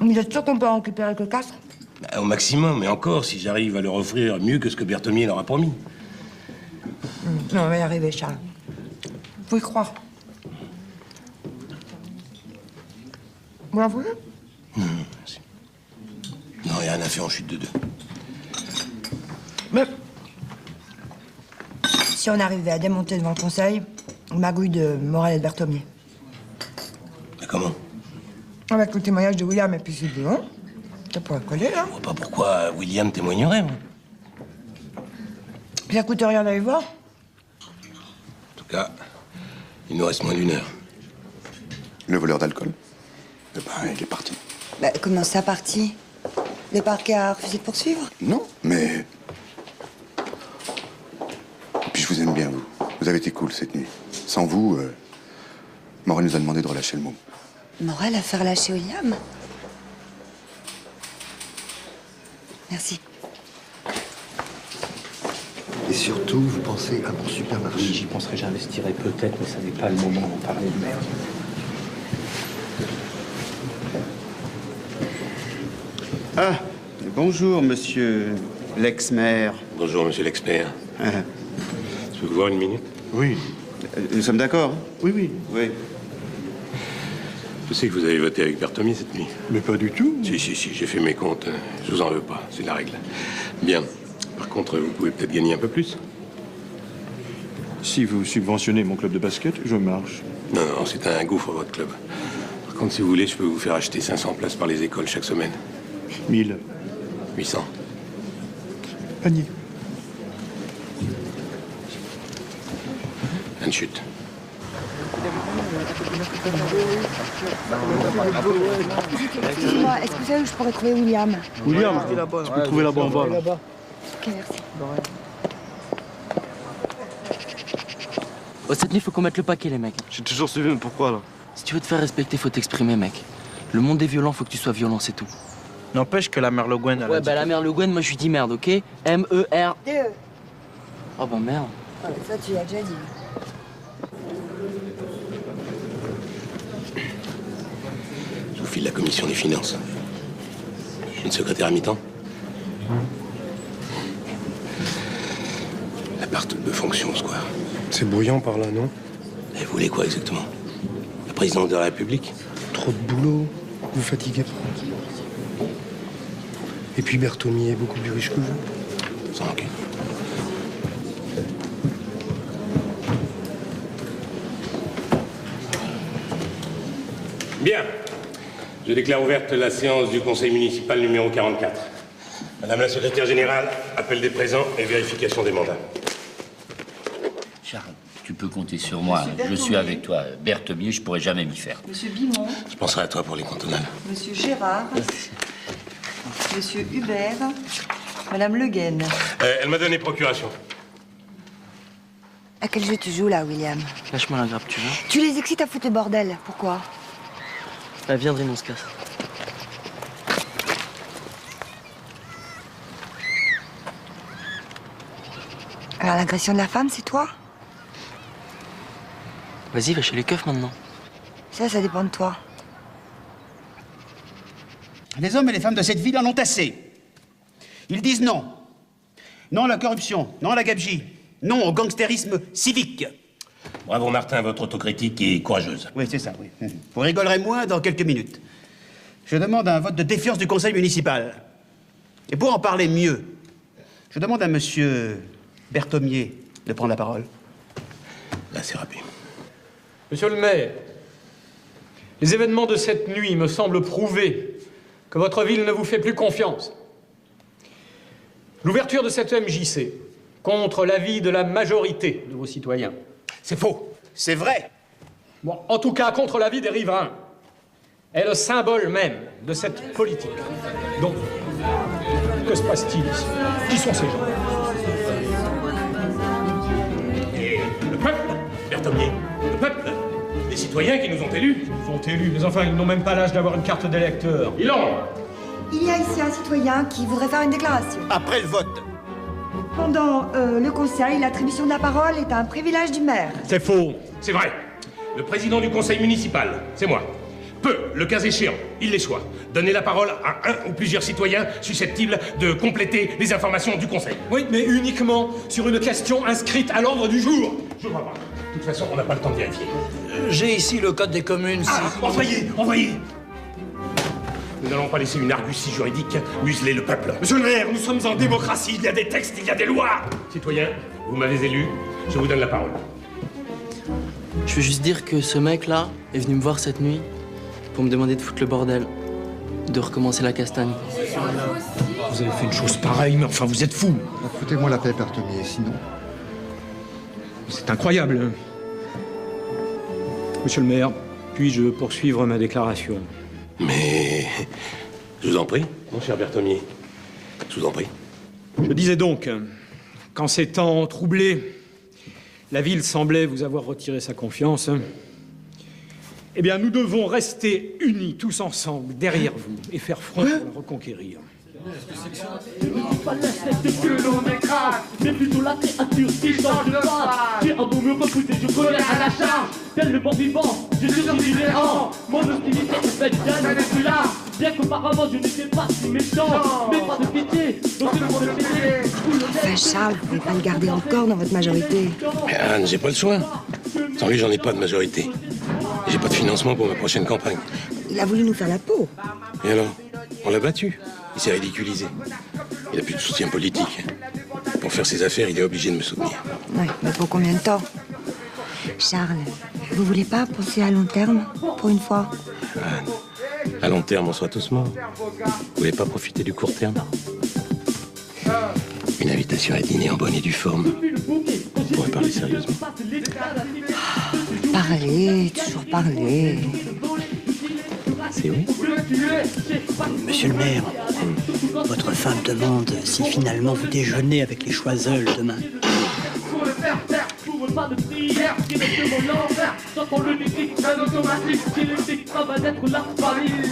Vous êtes sûr qu'on peut en récupérer que 4? Bah, au maximum, mais encore, si j'arrive à leur offrir mieux que ce que Berthomier leur a promis. Non, on va y arriver, Charles. Faut y croire. Vous la voulez? Non, merci. Non, il n'y a rien à faire en chute de 2. Mais si on arrivait à démonter devant le conseil, une magouille de Morel et de Berthomier. Mais comment? Avec le témoignage de William et puis c'est bon. Ça pourrait coller, là. Je vois pas pourquoi William témoignerait, moi. Ça coûte rien d'aller voir. En tout cas, il nous reste moins d'1 heure. Le voleur d'alcool? Eh ben, il est parti. Bah, comment ça, parti? Le parquet a refusé de poursuivre? Non, mais... Et puis je vous aime bien, vous. Vous avez été cool cette nuit. Sans vous, Morel nous a demandé de relâcher le mot. Morel a fait relâcher William? Merci. Et surtout, vous pensez à mon supermarché. Oui, j'y penserai, j'investirai peut-être, mais ça n'est pas le moment d'en parler de merde. Ah, bonjour, monsieur l'ex-maire. Bonjour, monsieur l'expert. Je peux vous voir 1 minute? Oui. Nous sommes d'accord? Oui, oui. Oui. Je sais que vous avez voté avec Berthomier cette nuit. Mais pas du tout. Si, j'ai fait mes comptes. Je vous en veux pas, c'est la règle. Bien. Par contre, vous pouvez peut-être gagner un peu plus. Si vous subventionnez mon club de basket, je marche. Non, non, c'est un gouffre, votre club. Par contre, si vous voulez, je peux vous faire acheter 500 places par les écoles chaque semaine. 1000. 800. Panier. Une chute. Excusez-moi, est-ce que vous savez où je pourrais trouver William? William, tu peux trouver là-bas en bas. Là. Ok, merci. Oh, cette nuit, faut qu'on mette le paquet, les mecs. J'ai toujours suivi, mais pourquoi, là? Si tu veux te faire respecter, faut t'exprimer, mec. Le monde est violent, faut que tu sois violent, c'est tout. N'empêche que la mère Le Guen, elle Ouais, a dit bah la mère Le Guen, moi je lui dis merde, ok? M-E-R. Oh bah merde. Ça, tu l'as déjà dit. Je vous file la commission des finances. Une secrétaire à mi-temps. L'appart de fonction, quoi. C'est bruyant par là, non? Et vous voulez quoi exactement? La présidente de la République? Trop de boulot. Vous fatiguez pas. Et puis Berthomier est beaucoup plus riche que vous. Sans rancune. Bien. Je déclare ouverte la séance du conseil municipal numéro 44. Madame la secrétaire générale, appel des présents et vérification des mandats. Charles, tu peux compter sur moi. Je suis avec toi. Berthomier, je pourrais jamais m'y faire. Monsieur Bimon, Je penserai à toi pour les cantonales. Monsieur Gérard, Monsieur Hubert, Madame Le Guen. Elle m'a donné procuration. À quel jeu tu joues là, William? Lâche-moi la grappe, tu veux? Tu les excites à foutre le bordel. Pourquoi? Ah, viens, Drin, on se casse. Alors l'agression de la femme, c'est toi? Vas-y, va chez les keufs maintenant. Ça dépend de toi. Les hommes et les femmes de cette ville en ont assez. Ils disent non. Non à la corruption, non à la gabegie, non au gangstérisme civique. Bravo Martin, votre autocritique est courageuse. Oui, c'est ça, oui. Vous rigolerez moins dans quelques minutes. Je demande un vote de défiance du conseil municipal. Et pour en parler mieux, je demande à monsieur Berthomier de prendre la parole. Là, c'est rapide. Monsieur le maire, Les événements de cette nuit me semblent prouver que votre ville ne vous fait plus confiance. L'ouverture de cette MJC contre l'avis de la majorité de vos citoyens. C'est faux. C'est vrai. Bon, en tout cas, contre l'avis des riverains, est le symbole même de cette politique. Donc, que se passe-t-il ici? Qui sont ces gens? Et le peuple, Berthomier, le peuple, les citoyens qui nous ont élus. Ils ont élus, mais enfin, ils n'ont même pas l'âge d'avoir une carte d'électeur. Ils l'ont. Il y a ici un citoyen qui voudrait faire une déclaration. Après le vote. Pendant le conseil, l'attribution de la parole est un privilège du maire. C'est faux. C'est vrai. Le président du conseil municipal, c'est moi, peut, le cas échéant, il les soit, donner la parole à un ou plusieurs citoyens susceptibles de compléter les informations du conseil. Oui, mais uniquement sur une question inscrite à l'ordre du jour. Je vois pas. De toute façon, on n'a pas le temps de vérifier. J'ai ici le code des communes. Envoyez. Nous n'allons pas laisser une argutie juridique museler le peuple. Monsieur le maire, nous sommes en démocratie, il y a des textes, il y a des lois. Citoyens, vous m'avez élu, je vous donne la parole. Je veux juste dire que ce mec-là est venu me voir cette nuit pour me demander de foutre le bordel, de recommencer la castagne. Vous avez fait une chose pareille, mais enfin, vous êtes fou. Foutez-moi la paix, Berthomier, sinon... C'est incroyable. Monsieur le maire, puis-je poursuivre ma déclaration? Mais... Je vous en prie, mon cher Berthomier. Je vous en prie. Je disais donc qu'en ces temps troublés, la ville semblait vous avoir retiré sa confiance. Eh bien, nous devons rester unis, tous ensemble, derrière vous, et faire front pour la reconquérir. Que l'on écrase, mais plutôt la créature qui change de face. J'ai un beau mur repoussé, je connais à la charge. Tel le mort vivant, je suis inhérent. Mon hostilité est faite, je n'ai plus là. Bien qu'auparavant je n'étais pas si méchant. Mais pas de pitié, dans ce monde de pitié. Enfin, Charles, vous ne pouvez pas le garder encore dans votre majorité. Mais Anne, j'ai pas le choix. Sans lui, j'en ai pas de majorité. Et j'ai pas de financement pour ma prochaine campagne. Il a voulu nous faire la peau. Et alors? On l'a battu. Il s'est ridiculisé. Il a plus de soutien politique. Pour faire ses affaires, il est obligé de me soutenir. Oui, mais pour combien de temps? Charles, vous voulez pas penser à long terme, pour une fois? Anne, à long terme, on soit tous morts. Vous voulez pas profiter du court terme? Une invitation à dîner en bonne et due forme. On pourrait parler sérieusement. Parler, toujours parler. C'est oui. Monsieur le maire, votre femme demande si finalement vous déjeunez avec les Choiseuls demain. Sur le terre, pour pas de prière, qui reste mon envers. J'entends le déclic, un automatique, qui le dictat va d'être la famille.